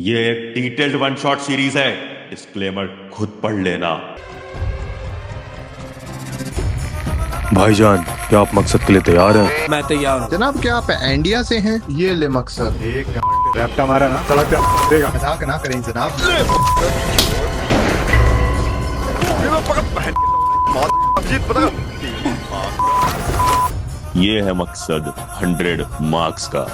ये एक detailed one shot series है, डिस्क्लेमर खुद पढ़ लेना। भाईजान, क्या आप मकसद के लिए तैयार हैं? मैं तैयार हूँ जनाब। क्या आप इंडिया से हैं? ये ले मकसद एक रैप्टा मारा ना सड़क पे देगा। मजाक ना करें जनाब। ये है मकसद 100 मार्क्स का।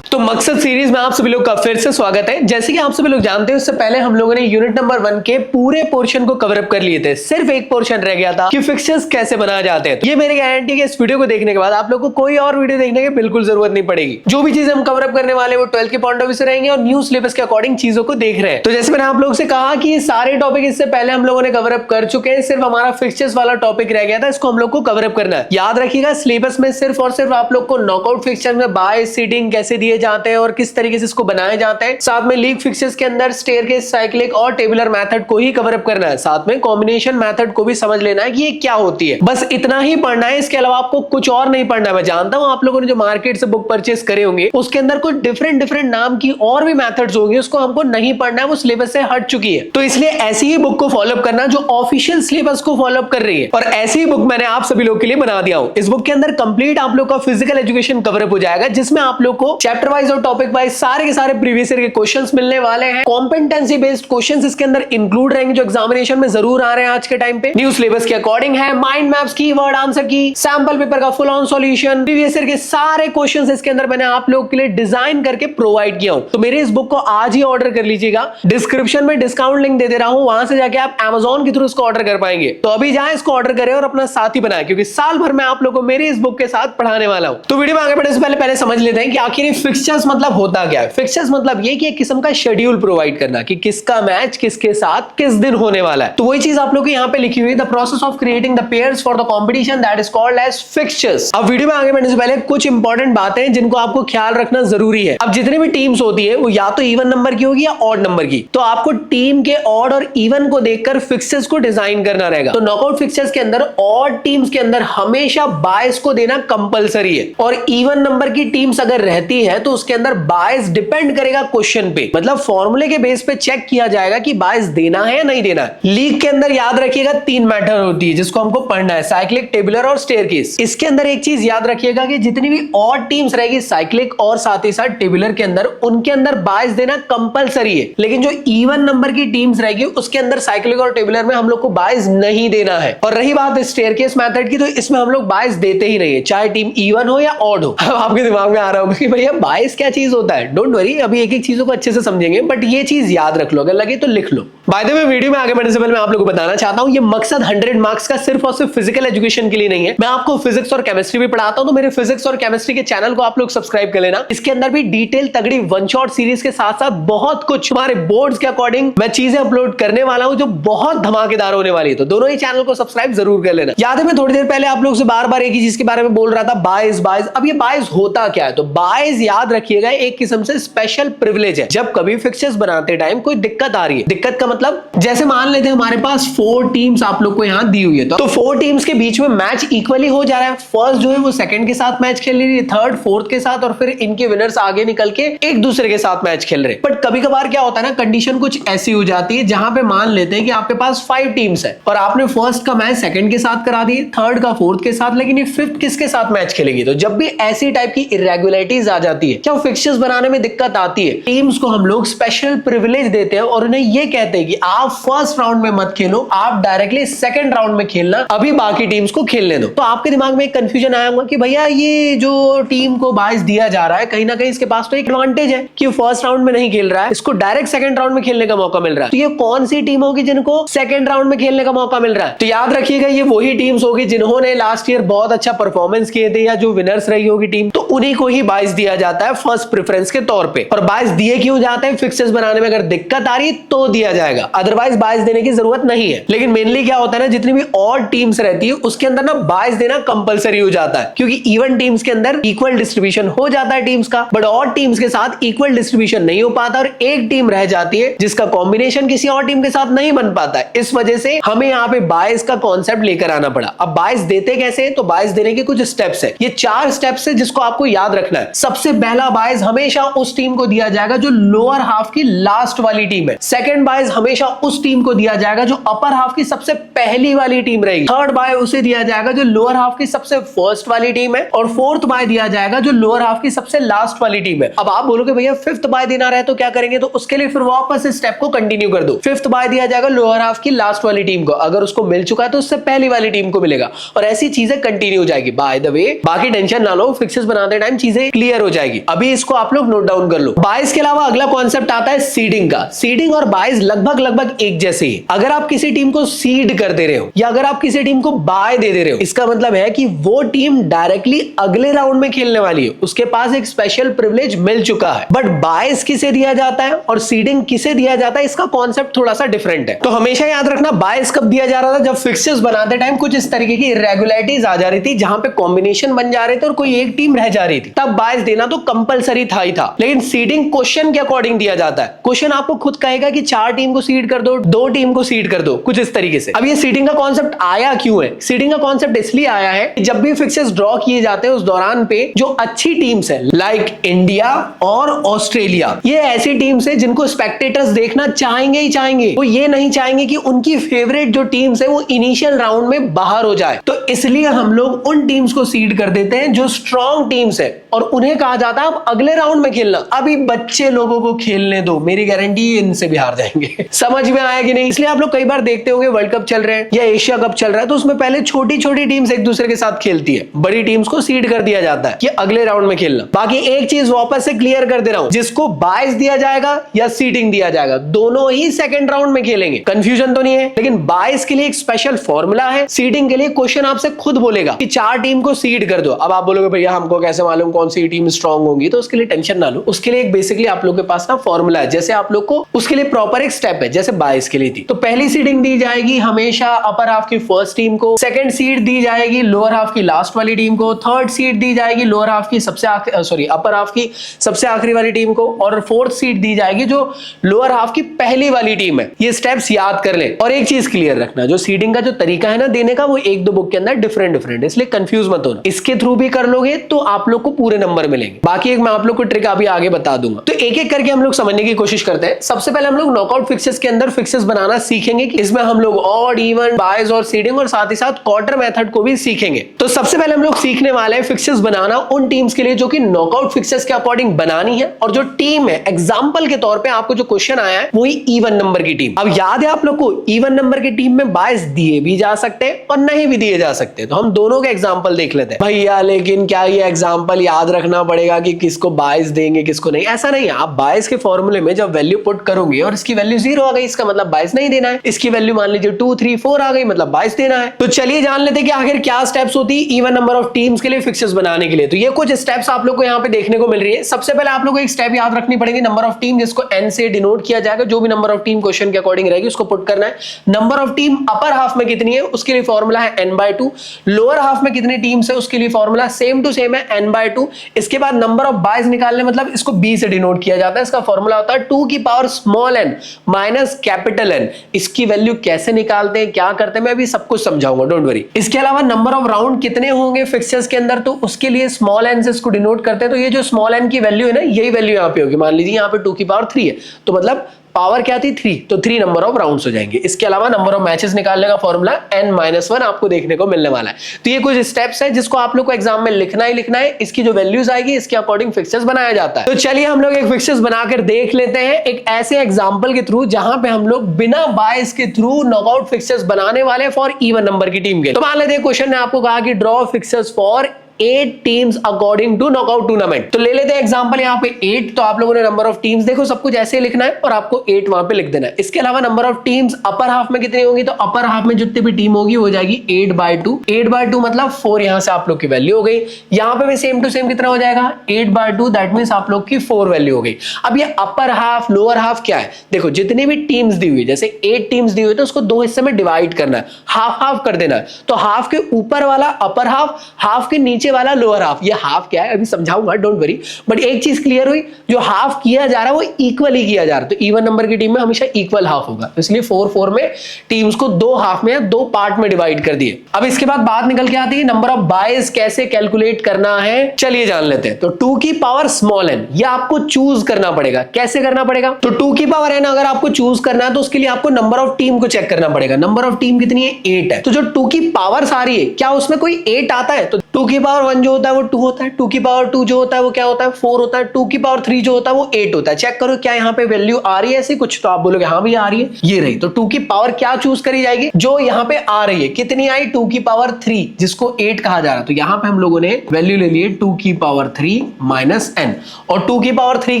तो मकसद सीरीज में आप सभी लोग का फिर से स्वागत है। जैसे कि आप सभी लोग जानते हैं, उससे पहले हम लोगों ने यूनिट नंबर 1 के पूरे पोर्शन को कवर अप कर लिए थे। सिर्फ एक पोर्शन रह गया था कि फिक्सर्स कैसे बनाए जाते हैं। ये मेरी गारंटी है, इस वीडियो को देखने के बाद आप लोग को कोई और वीडियो देखने की बिल्कुल जरूरत नहीं पड़ेगी। जो भी चीजें हम कवर अप करने वाले वो 12 के पॉइंट ऑफ व्यू से रहेंगे और न्यू सिलेबस के अकॉर्डिंग चीजों को देख रहे हैं। तो जैसे मैंने आप लोगों से कहा कि ये सारे टॉपिक इससे पहले हम लोगों ने कवर अप कर चुके हैं। सिर्फ हमारा फिक्सर्स वाला टॉपिक रह गया था, इसको हम लोग को कवर अप करना है। याद रखिएगा, सिलेबस में सिर्फ और सिर्फ आप लोग को नॉकआउट फिक्सर में बाय सीटिंग कैसे दिए जाते हैं और किस तरीके से इसको बनाया जाता है, साथ में लीग फिक्सर्स के अंदर स्टेयरकेस, साइक्लिक और टेबुलर मेथड को ही कवर अप करना है। साथ में कॉम्बिनेशन मेथड को भी समझ लेना है कि ये क्या होती है। बस इतना ही पढ़ना है, इसके अलावा आपको कुछ और नहीं पढ़ना है। मैं जानता हूं आप लोगों ने जो मार्केट से बुक परचेस करे होंगे उसके अंदर कुछ डिफरेंट नाम की और भी मेथड्स होंगे, उसको हमको नहीं पढ़ना है, वो सिलेबस से हट चुकी है। तो इसलिए ऐसी ही बुक को फॉलो अप करना जो ऑफिशियल सिलेबस को फॉलो अप कर रही है। और ऐसी ही बुक मैंने आप सभी लोग के लिए बना दिया हूं। इस बुक के अंदर कंप्लीट आप लोग का फिजिकल एजुकेशन कवर अप हो जाएगा, जिसमें आप लोग को चैप्टर वाइज और टॉपिक वाइज सारे के सारे प्रीवियस ईयर के क्वेश्चंस मिलने वाले हैं। कॉम्पिटेंसी बेस्ड क्वेश्चंस इसके अंदर इंक्लूड रहेंगे जो एग्जामिनेशन में जरूर आ रहे हैं आज के टाइम पे। न्यू सिलेबस के अकॉर्डिंग है, माइंड मैप्स की, वर्ड आंसर की, सैंपल पेपर का full on solution, previous year के सारे क्वेश्चंस इसके अंदर मैंने आप लोगों के लिए डिजाइन करके प्रोवाइड किया हूं। तो मेरे इस बुक को आज ही ऑर्डर कर लीजिएगा। डिस्क्रिप्शन में डिस्काउंट लिंक दे दे रहा हूं, वहां से जाके आप Amazon के थ्रू इसको ऑर्डर कर पाएंगे। तो अभी जाएं, इसको ऑर्डर करें और अपना साथी बनाएं, क्योंकि साल भर में आप लोगों को मेरी इस बुक के साथ पढ़ाने वाला हूं। तो वीडियो में आगे बढ़ने से पहले समझ लेते हैं कि आखिर फिक्सचर्स मतलब होता क्या है। फिक्सचर्स मतलब ये कि एक किस्म का शेड्यूल प्रोवाइड करना कि किसका मैच किसके साथ किस दिन होने वाला है। तो वही चीज आप लोग को यहाँ पे लिखी हुई है, the process of creating the pairs for the competition that is called as fixtures. अब वीडियो में आगे बढ़ने से पहले कुछ इंपॉर्टेंट बातें जिनको आपको ख्याल रखना जरूरी है। अब जितनी भी टीम्स होती है वो या तो इवन नंबर की होगी या ऑड नंबर की, तो आपको टीम के ऑड और इवन को देखकर फिक्सचर्स को डिजाइन करना रहेगा। तो नॉकआउट फिक्सचर्स के अंदर ऑड टीम्स के अंदर हमेशा बायस को देना कंपलसरी है, और इवन नंबर की टीम्स अगर रहती है तो उसके अंदर बायस डिपेंड करेगा क्वेश्चन पे। मतलब फॉर्मूले के बेस पे चेक किया जाएगा कि बायस देना है या नहीं देना है। लीग के अंदर याद रखिएगा 3 मैटर होती है जिसको हमको पढ़ना है, साइक्लिक, टेबुलर और स्टेयरकेस। इसके अंदर एक चीज याद रखिएगा कि जितनी भी ऑड टीम्स रहेगी साइक्लिक और साथ ही साथ टेबुलर के अंदर, उनके अंदर बायस देना कंपलसरी है। लेकिन जो इवन नंबर की टीम्स रहेगी उसके अंदर साइक्लिक और टेबुलर में हम लोग को बायस नहीं देना है। और रही बात स्टेयरकेस मेथड की, तो इसमें हम लोग बायस देते ही नहीं है, चाहे टीम इवन हो या ऑड हो। अब आपके दिमाग में आ रहा होगा कि भैया बायस क्या चीज होता है। डोंट वरी, अभी एक एक चीजों को अच्छे से समझेंगे, बट ये चीज याद रख लो, अगर लगे तो लिख लो। बाय द वे, वीडियो में आगे बढ़ने से पहले मैं आप लोगों को बताना चाहता हूं, ये मकसद 100 मार्क्स का सिर्फ और सिर्फ फिजिकल एजुकेशन के लिए नहीं है। मैं आपको फिजिक्स और केमिस्ट्री भी पढ़ाता हूं, तो मेरे फिजिक्स और केमिस्ट्री के चैनल को आप लोग सब्सक्राइब कर लेना। इसके अंदर भी डिटेल तगड़ी वन शॉट सीरीज के साथ साथ बहुत कुछ हमारे बोर्ड्स के अकॉर्डिंग मैं चीजें अपलोड करने वाला हूं जो बहुत धमाकेदार होने वाली है। तो दोनों ही चैनल को सब्सक्राइब जरूर कर लेना। याद है, मैं थोड़ी देर पहले आप लोग से बार बार एक ही चीज के बारे में बोल रहा था, बायस। अब ये बायस होता क्या है? तो बायस याद रखिएगा एक किस्म से स्पेशल प्रिविलेज है। जब कभी फिक्सचर्स बनाते टाइम कोई दिक्कत आ रही है, दिक्कत का मतलब जैसे मान लेते हैं हमारे पास 4 टीम्स आप लोग को यहाँ दी हुई है, तो 4 टीम्स के बीच में मैच इक्वली हो जा रहा है। फर्स्ट जो है वो सेकंड के साथ मैच खेल रही है, थर्ड फोर्थ के साथ, और फिर इनके विनर्स आगे निकल के एक दूसरे के साथ मैच खेल रहे हैं। बट कभी कभार क्या होता है ना, कंडीशन कुछ ऐसी हो जाती है जहां पे मान लेते हैं कि आपके पास 5 टीम्स है और आपने फर्स्ट का मैच सेकंड के साथ करा दी, थर्ड का फोर्थ के साथ, लेकिन ये फिफ्थ किसके साथ मैच खेलेगी। तो जब भी ऐसी टाइप की इरेगुलरिटीज आ जाती है, क्या फिक्सचर्स बनाने में दिक्कत आती है, टीम्स को हम लोग स्पेशल प्रिविलेज देते हैं और उन्हें ये कहते हैं कि आप फर्स्ट राउंड में मत खेलो, आप डायरेक्टली सेकंड राउंड में खेलना, अभी बाकी टीम्स को खेलने दो। तो आपके दिमाग में एक कंफ्यूजन आया होगा कि भैया ये जो टीम को बायस दिया जा रहा है, कहीं ना कहीं इसके पास तो एक एडवांटेज है कि फर्स्ट राउंड में नहीं खेल रहा है, इसको डायरेक्ट सेकंड राउंड में खेलने का मौका मिल रहा है। तो ये कौन सी टीम होगी जिनको सेकंड राउंड में खेलने का मौका मिल रहा है? तो याद रखिएगा, ये वही टीम्स होगी जिन्होंने लास्ट ईयर बहुत अच्छा परफॉर्मेंस किए थे, या जो विनर्स रही होगी टीम, तो उन्हीं को ही बायस दिया जाता है फर्स्ट प्रेफरेंस के तौर पे। और बायस दिए क्यों जाते हैं? फिक्सचर्स बनाने में अगर दिक्कत आ रही है तो दिया जाएगा, अदरवाइज बायस देने की जरूरत नहीं है। लेकिन मेनली क्या होता है ना, जितनी भी ऑड टीम्स रहती है उसके अंदर ना बायस देना कंपलसरी हो जाता है, क्योंकि इवन टीम्स के अंदर इक्वल डिस्ट्रीब्यूशन हो जाता है टीम्स का, बट ऑड टीम्स के साथ इक्वल डिस्ट्रीब्यूशन नहीं हो पाता और एक टीम रह जाती है जिसका कॉम्बिनेशन किसी और टीम के साथ नहीं बन पाता है। इस वजह से हमें यहाँ पे बायस का कॉन्सेप्ट लेकर आना पड़ा। अब बायस देते कैसे? तो बायस देने के कुछ स्टेप्स है, ये 4 स्टेप्स है जिसको आपको याद रखना है। सबसे पहला पहला बायस हमेशा उस टीम को दिया जाएगा जो लोअर हाफ की लास्ट वाली टीम है। सेकंड बायस हमेशा उस टीम को दिया जाएगा जो अपर हाफ की सबसे पहली वाली टीम रहेगी। थर्ड बाय उसे दिया जाएगा जो लोअर हाफ की सबसे फर्स्ट वाली टीम है, और फोर्थ बाय दिया जाएगा जो लोअर हाफ की सबसे लास्ट वाली टीम है। अब आप बोलोगे भैया फिफ्थ बाय देना रहे तो क्या करेंगे, तो उसके लिए फिर वापस इस स्टेप को कंटिन्यू कर दो। फिफ्थ बाय दिया जाएगा लोअर हाफ की लास्ट वाली टीम को, अगर उसको मिल चुका है तो उससे पहली वाली टीम को मिलेगा, और ऐसी चीजें कंटिन्यू हो जाएगी। बाय द वे बाकी टेंशन ना लो, फिक्सेस बनाते टाइम चीजें क्लियर हो जाएगी। अभी इसको आप लोग नोट डाउन कर लो। बायस के अलावा अगला कॉन्सेप्ट आता है सीडिंग का। सीडिंग और बायस लगभग एक जैसे ही। अगर आप किसी टीम को सीड कर दे रहे हो या अगर आप किसी टीम को बाय दे रहे हो, इसका मतलब है कि वो टीम डायरेक्टली अगले राउंड में खेलने वाली है, उसके पास एक स्पेशल प्रिविलेज मिल चुका है। बट बायस किसे दिया जाता है और सीडिंग किसे दिया जाता है, इसका कॉन्सेप्ट थोड़ा सा डिफरेंट है। तो हमेशा याद रखना बायस कब दिया जा रहा था, जब फिक्सेस बनाते टाइम कुछ इस तरीके की इरेगुलरिटीज आ जा रही थी, जहां पे कॉम्बिनेशन बन जा रहे थे और कोई एक टीम रह जा रही थी, तब बायस देना तो कंपलसरी था ही था। लेकिन सीडिंग क्वेश्चन के अकॉर्डिंग दिया जाता है। क्वेश्चन आपको खुद कहेगा कि 4 टीम को सीड कर दो, 2 टीम को सीड कर दो, कुछ इस तरीके से। अब ये सीडिंग का कॉन्सेप्ट आया क्यों है? सीडिंग का कॉन्सेप्ट इसलिए आया है कि जब भी फिक्सेस ड्रॉ किए जाते हैं उस दौरान पे जो अच्छी टीम्स है लाइक इंडिया और ऑस्ट्रेलिया, ये ऐसी टीम्स है जिनको स्पेक्टेटर्स देखना चाहेंगे ही चाहेंगे। वो ये नहीं चाहेंगे कि उनकी फेवरेट जो टीम्स है वो इनिशियल राउंड में बाहर हो जाए। तो इसलिए हम लोग उन टीम्स को सीड कर देते हैं जो स्ट्रॉन्ग टीम्स है, और उन्हें कहा जाता है अब अगले राउंड में खेलना। अभी बच्चे लोगों को खेलने दो, मेरी गारंटी इनसे भी हार जाएंगे। समझ में आया कि नहीं? इसलिए आप लोग कई बार देखते होंगे वर्ल्ड कप चल रहे हैं या एशिया कप चल रहा है, तो उसमें पहले छोटी छोटी टीम्स एक दूसरे के साथ खेलती है, बड़ी टीम्स को सीड कर दिया जाता है कि अगले राउंड में खेलना। बाकी एक चीज वापस से क्लियर कर दे रहा हूं, जिसको बायस दिया जाएगा या सीडिंग दिया जाएगा, दोनों ही सेकंड राउंड में खेलेंगे। कंफ्यूजन तो नहीं है? लेकिन बायस के लिए एक स्पेशल फॉर्मूला है, सीडिंग के लिए क्वेश्चन आपसे खुद बोलेगा कि 4 टीम को सीड कर दो। अब आप बोलोगे भैया हमको कैसे मालूम कौन सी टीम स्ट्रांग होगी, तो उसके लिए टेंशन ना लो। उसके लिए एक बेसिकली आप लोग के पास ना फॉर्मूला है, जैसे आप लोग को उसके लिए प्रॉपर एक स्टेप है, जैसे बायस के लिए थी। तो पहली सीडिंग दी जाएगी हमेशा अपर हाफ की फर्स्ट टीम को, सेकंड सीड दी जाएगी लोअर हाफ की लास्ट वाली टीम को, थर्ड सीड दी जाएगी लोअर हाफ की अपर हाफ की सबसे आखिरी वाली टीम को, और फोर्थ सीड दी जाएगी जो लोअर हाफ की पहली वाली टीम है। ये स्टेप्स याद कर ले। और एक चीज क्लियर रखना, जो सीडिंग का जो तरीका है ना देने का, वो 1-2 बुक के अंदर डिफरेंट, इसलिए कंफ्यूज मत होना। इसके थ्रू भी कर लोगे तो आप लोग को पूरे नंबर मिलेंगे। बाकी एक मैं आप लोग को ट्रिक अभी आगे बता दूंगा। तो एक एक करके हम लोग समझने की कोशिश करते हैं। सबसे पहले हम लोग नॉकआउट फिक्सेस के अंदर फिक्सेस बनाना सीखेंगे कि इसमें हम लोग ऑड, इवन, बायस और सीडिंग और साथ ही साथ क्वार्टर मेथड को भी सीखेंगे। तो सबसे पहले हम लोग सीखने वाले हैं फिक्सेस बनाना उन टीम्स के लिए जो कि नॉकआउट फिक्सेस के अकॉर्डिंग बनानी है, और जो टीम है एग्जांपल के तौर पे आपको जो क्वेश्चन आया है वही इवन नंबर की टीम। अब याद है आप लोग को इवन नंबर की टीम में बायस दिए भी जा सकते हैं और नहीं भी दिए जा सकते। तो हम दोनों के एग्जांपल देख लेते हैं भैया। लेकिन क्या ये एग्जांपल याद रखना पड़ेगा कि किसको बायस देंगे किसको नहीं? ऐसा नहीं है। आप बायस के फॉर्मूले में जब वैल्यू पुट करोगे और इसकी वैल्यू 0 आ गई, इसका मतलब बायस नहीं देना है। इसकी वैल्यू मान लीजिए 2, 3, 4 आ गई, मतलब बायस देना है। तो चलिए जान लेते हैं कि आखिर क्या स्टेप्स होती है इवन नंबर ऑफ टीम्स के लिए फिक्सेस बनाने के लिए। तो ये कुछ स्टेप्स आप लोग को यहाँ पे देखने को मिल रही है। सबसे पहले आप लोग को एक स्टेप याद रखनी पड़ेगी, नंबर ऑफ टीम, जिसको n से डिनोट किया जाएगा। जो भी नंबर ऑफ टीम क्वेश्चन के अकॉर्डिंग रहेगी उसको पुट करना है। Number of team upper half में कितनी है उसके लिए फॉर्मूला है n/2। लोअर हाफ में कितनी टीम्स है उसके लिए फॉर्मूला सेम टू सेम है n/2। इसके बाद नंबर ऑफ बायस निकालने, मतलब इसको b से डिनोट किया जाता है। इसका फॉर्मूला होता है 2 की power small n minus capital N। इसकी वैल्यू कैसे निकालते हैं, क्या करते हैं, मैं अभी सब कुछ समझाऊंगा, डोंट वरी। इसके अलावा नंबर ऑफ राउंड कितने होंगे फिक्सेस के अंदर, तो उसके लिए स्मॉल n से इसको डिनोट करते हैं। तो ये जो स्मॉल n की वैल्यू है ना, यही वैल्यू यहाँ पे होगी। मान लीजिए यहाँ पे 2 की पावर 3 है, तो मतलब पावर क्या थी 3, तो 3 नंबर ऑफ राउंड्स हो जाएंगे। इसके अलावा नंबर ऑफ मैचेस निकालने का फॉर्मूला n-1 आपको देखने को मिलने वाला है। तो ये कुछ स्टेप्स है जिसको आप लोग को एग्जाम में लिखना ही लिखना है। इसकी जो वैल्यूज आएगी इसके अकॉर्डिंग फिक्सेस बनाया जाता है। तो चलिए हम लोग एक फिक्सेस बनाकर देख लेते हैं एक ऐसे एग्जाम्पल के थ्रू जहां पे हम लोग बिना बायस के थ्रू नॉकआउट फिक्सेस बनाने वाले फॉर इवन नंबर की टीम के। तो मान लेते हैं क्वेश्चन ने आपको कहा कि draw fixes for 8 teams according to knockout tournament. तो ले लेते हैं एग्जांपल यहाँ पे 8। तो आप लोगों ने नंबर ऑफ टीम्स देखो सब कुछ ऐसे ही लिखना है और आपको 8 वहां पे लिख देना है। इसके अलावा number of teams upper half में कितनी होगी, तो अपर हाफ में जितनी भी टीम होगी हो जाएगी 8/2। 8/2 मतलब 4 यहां से आप लोग की वैल्यू हो गई। यहां पे भी सेम टू सेम कितना हो जाएगा 8/2, दैट मींस आप लोग की 4 वैल्यू हो गई। अब ये अपर हाफ लोअर हाफ क्या है, देखो जितनी भी टीम्स दी हुई, जैसे 8 टीम्स दी हुई तो उसको 2 हिस्से में डिवाइड करना है, हाफ हाफ कर देना है। तो हाफ के ऊपर वाला अपर हाफ, हाफ के नीचे नीचे वाला लोअर हाफ। ये हाफ क्या है अभी समझाऊंगा, डोंट वरी, बट एक चीज क्लियर हुई, जो हाफ किया जा रहा है वो इक्वली किया जा रहा है। तो इवन नंबर की टीम में हमेशा इक्वल हाफ होगा, तो इसलिए 4-4 में टीम्स को दो हाफ में, दो पार्ट में डिवाइड कर दिए। अब इसके बाद बात निकल के आती है नंबर ऑफ बाइज कैसे कैलकुलेट करना है, चलिए जान लेते हैं। तो 2 की पावर स्मॉल n, ये आपको चूज करना पड़ेगा। कैसे करना पड़ेगा? तो 2 की पावर n अगर आपको चूज करना है तो उसके लिए आपको नंबर ऑफ टीम को चेक करना पड़ेगा। नंबर ऑफ टीम कितनी है? 8 है। तो जो 2 की पावर्स आ रही है, क्या उसमें कोई 8 आता है? तो 2 की पावर 1 जो होता है वो 2 होता है, 2 की पावर 2 जो होता है वो क्या होता है? 4 होता है, 2 की पावर 3 जो होता है वो 8 होता है। चेक करो क्या यहाँ पे वैल्यू आ रही है ऐसी कुछ, तो आप बोलोगे हाँ भी आ रही है, ये रही। तो 2 की पावर क्या चूज करी जाएगी? जो यहाँ पे आ रही है, कितनी आई? 2 की पावर 3, जिसको 8 कहा जा रहा है। तो यहाँ पे हम लोगों ने वैल्यू ले ली 2 की पावर 3 माइनस n, और 2 की पावर 3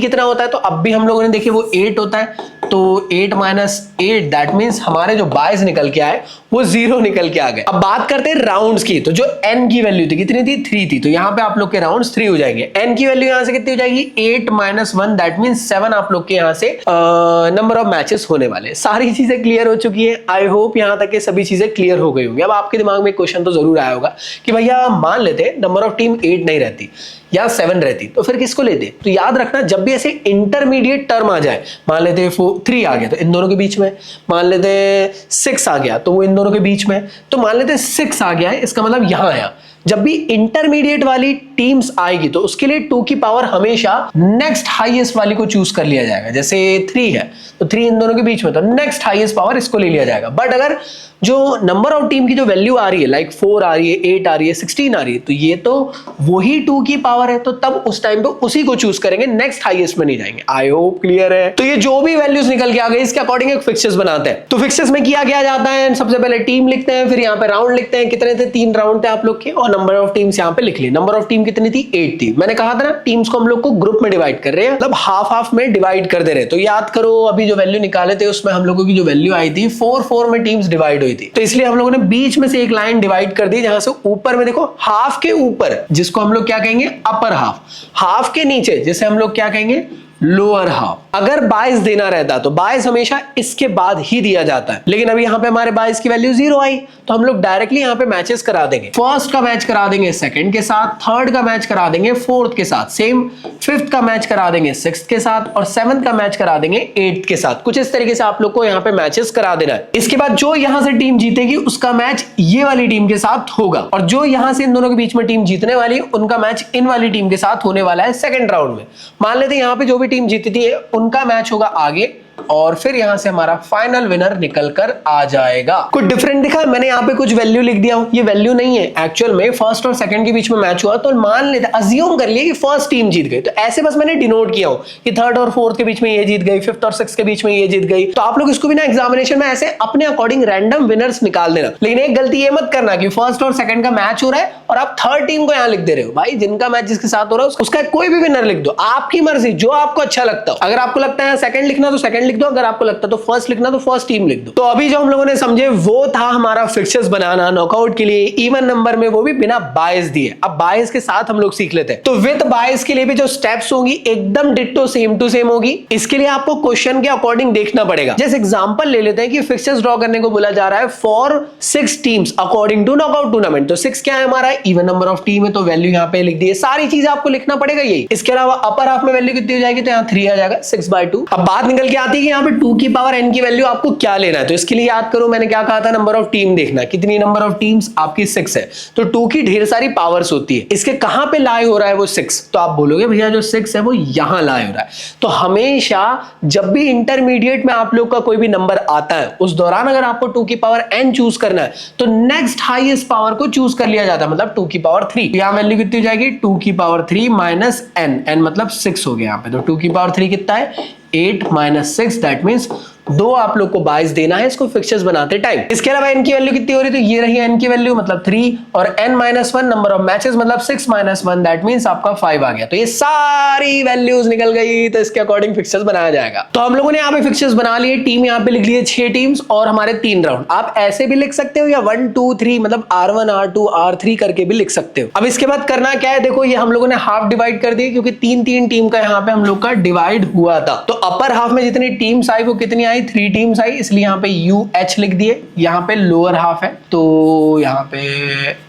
कितना होता है? तो अब भी हम लोगों ने देखिए वो 8 होता है, तो 8 माइनस 8 दैट मींस हमारे जो बाइस निकल के आए वो 0 निकल के आ गए। अब बात करते हैं राउंड्स की। तो जो n की वैल्यू थी कितनी थी? 3 थी, तो यहाँ पे आप लोग के राउंड्स 3 हो जाएंगे। n की वैल्यू यहाँ से कितनी हो जाएगी? 8 माइनस 1 दैट मींस 7 आप लोग के यहाँ से नंबर ऑफ मैचेस होने वाले। सारी चीजें क्लियर हो चुकी है। आई होप यहाँ तक के सभी चीजें क्लियर हो गई होंगी। अब आपके दिमाग में क्वेश्चन तो जरूर आया होगा कि भैया मान लेते नंबर ऑफ टीम 8 नहीं रहती या 7 रहती, तो फिर किसको लेते? तो याद रखना जब भी ऐसे इंटरमीडिएट टर्म आ जाए, मान लेते 3 आ गया तो इन दोनों के बीच में, मान लेते 6 आ गया तो वो इन दोनों के बीच में, तो मान लेते 6 आ गया है, इसका मतलब यहां आया। जब भी इंटरमीडिएट वाली टीम्स आएगी तो उसके लिए 2 की पावर हमेशा नेक्स्ट हाईएस्ट वाली को चूज कर लिया जाएगा। जैसे 3 है तो 3 इन दोनों के बीच में, तो नेक्स्ट हाईएस्ट पावर इसको ले लिया जाएगा। बट अगर जो नंबर ऑफ टीम की जो वैल्यू आ रही है, लाइक 4 आ रही है, 8 आ रही है, 16 आ रही है, तो ये तो वही 2 की पावर है, तो तब उस टाइम पे उसी को चूज करेंगे, नेक्स्ट हाईएस्ट में नहीं जाएंगे। आई होप क्लियर है। तो ये जो भी वैल्यूज निकल के आ गई इसके अकॉर्डिंग एक फिक्सर्स बनाते हैं। तो फिक्सर्स में किया क्या जाता है? सबसे पहले टीम लिखते हैं, फिर यहाँ पे राउंड लिखते हैं। कितने थे? 3 राउंड थे आप लोग के, और नंबर ऑफ टीम्स यहाँ पे लिख ली। नंबर ऑफ टीम कितनी थी? 8 थी। मैंने कहा था ना टीम्स को हम लोग को ग्रुप में डिवाइड कर रहे हैं, मतलब हाफ हाफ में डिवाइड कर दे रहे। तो याद करो अभी जो वैल्यू निकाले थे उसमें हम लोगों की जो वैल्यू आई थी 4-4 में टीम्स डिवाइड हुई थी। तो इसलिए हम लोग ने बीच में से एक लाइन डिवाइड कर दी, जहां से ऊपर में देखो हाफ के ऊपर जिसको हम लोग क्या कहेंगे? अपर हाफ, हाफ के नीचे जिसे हम लोग क्या कहेंगे? Lower half. अगर बाइस देना रहता तो बाइस हमेशा इसके बाद ही दिया जाता है, लेकिन अभी यहाँ पे हमारे बाइस की वैल्यू 0 आई, तो हम लोग डायरेक्टली यहाँ पे मैचेस करा देंगे। फर्स्ट का मैच करा देंगे सेकंड के साथ, थर्ड का मैच करा देंगे फोर्थ के साथ, सेम फिफ्थ का मैच करा देंगे सिक्स्थ के साथ, और सेवंथ का मैच करा देंगे एट्थ के साथ। कुछ इस तरीके से आप लोग को यहाँ पे मैचेस करा देना है। इसके बाद जो यहाँ से टीम जीतेगी उसका मैच ये वाली टीम के साथ होगा, और जो यहाँ से इन दोनों के बीच में टीम जीतने वाली है उनका मैच इन वाली टीम के साथ होने वाला है सेकंड राउंड में। मान लेते हैं यहाँ पे जो भी टीम जीती थी उनका मैच होगा आगे, और फिर यहां से हमारा फाइनल विनर निकल कर आ जाएगा। कुछ डिफरेंट दिखा? मैंने यहां पे कुछ वैल्यू लिख दिया हूं, ये वैल्यू नहीं है। एक्चुअल में फर्स्ट और सेकंड के बीच में मैच हुआ, तो मान लेते अज्यूम कर लिए कि फर्स्ट टीम जीत गई, तो ऐसे बस मैंने डिनोट किया हूं कि थर्ड और फोर्थ के बीच में ये जीत गई, फिफ्थ और सिक्स्थ के बीच में ये जीत गई। तो आप लोग इसको भी ना एग्जामिनेशन में ऐसे अपने अकॉर्डिंग रैंडम विनर्स निकाल देना। लेकिन एक गलती ये मत करना कि फर्स्ट और सेकंड का मैच हो रहा है और आप थर्ड टीम को यहां लिख दे रहे हो। भाई जिनका मैच जिसके साथ हो रहा है उसका कोई भी विनर लिख दो, आपकी मर्जी, जो आपको अच्छा लगता हो। अगर आपको लगता है सेकंड लिखना तो सेकंड लिख दो, अगर आपको लगता है तो फर्स्ट लिखना तो फर्स्ट टीम लिख दो। तो अभी जो हम लोगों ने समझे वो था हमारा फिक्सर्स बनाना नॉकआउट के लिए, इवन नंबर में, वो भी बिना बायस दिए। अब बायस के साथ हम लोग सीख लेते हैं। तो विद बायस के लिए भी जो स्टेप्स होंगी एकदम डिट्टो सेम टू सेम होगी। इसके लिए आपको क्वेश्चन के अकॉर्डिंग देखना पड़ेगा। जैसे एग्जांपल ले लेते हैं कि फिक्सर्स ड्रॉ करने को बोला जा रहा है for 6 teams according to knockout tournament. तो 6 क्या है हमारा? इवन नंबर ऑफ टीम है, तो वैल्यू यहाँ पे लिख दी है। सारी चीज आपको लिखना पड़ेगा यही। इसके अलावा अपर हाफ में वैल्यू कितनी हो जाएगी? तो यहाँ 3 आ जाएगा, 6/2। अब बात निकल के आती है कि यहाँ पे 2 की पावर n की वैल्यू आपको क्या लेना है। तो इसके लिए याद करो मैंने क्या कहा था, नंबर ऑफ टीम देखना। कितनी नंबर ऑफ टीम्स? आपकी 6 है, तो 2 की ढेर सारी पावर्स होती है। इसके कहां पे लाई हो रहा है वो 6? तो आप बोलोगे भैया जो 6 है वो यहां लाई हो रहा है। तो हमेशा जब भी इंटरमीडिएट में आप लोग का कोई भी नंबर आता है उस दौरान अगर आपको 2 की पावर n चूज करना है तो नेक्स्ट हाईएस्ट पावर को चूज कर लिया जाता है, मतलब 2 की पावर 3। यहां वैल्यू कितनी हो जाएगी? 2 की पावर 3 माइनस n मतलब 6 हो गया यहाँ पे। तो 2 की पावर 3 कितना है? 8 माइनस 6 दैट मींस 2 आप लोग को बाइस देना है इसको फिक्सर्स बनाते टाइम। इसके अलावा n की वैल्यू कितनी हो रही है? तो ये रही n की वैल्यू मतलब 3, और n minus 1 number of matches मतलब 6 माइनस 1 दैट मींस आपका 5 आ गया। तो ये सारी वैल्यूज निकल गई, तो इसके अकॉर्डिंग फिक्सर्स बनाया जाएगा। तो हम लोगों ने यहाँ पे फिक्सर्स बना लिए। टीम यहाँ पे लिख लिए 6 टीम्स और हमारे 3 राउंड। आप ऐसे भी लिख सकते हो या 1 2 3 मतलब R1 R2 R3 करके भी लिख सकते हो। अब इसके बाद करना क्या है, देखो ये हम लोगों ने हाफ डिवाइड कर दिए क्योंकि 3-3 टीम का यहाँ पे हम लोग का डिवाइड हुआ था। तो अपर हाफ में जितनी टीम्स आई वो कितनी आई? आई, 3 टीम्स आई, इसलिए यहाँ पे UH लिख दिए, यहाँ पे लोअर हाफ है तो यहाँ पे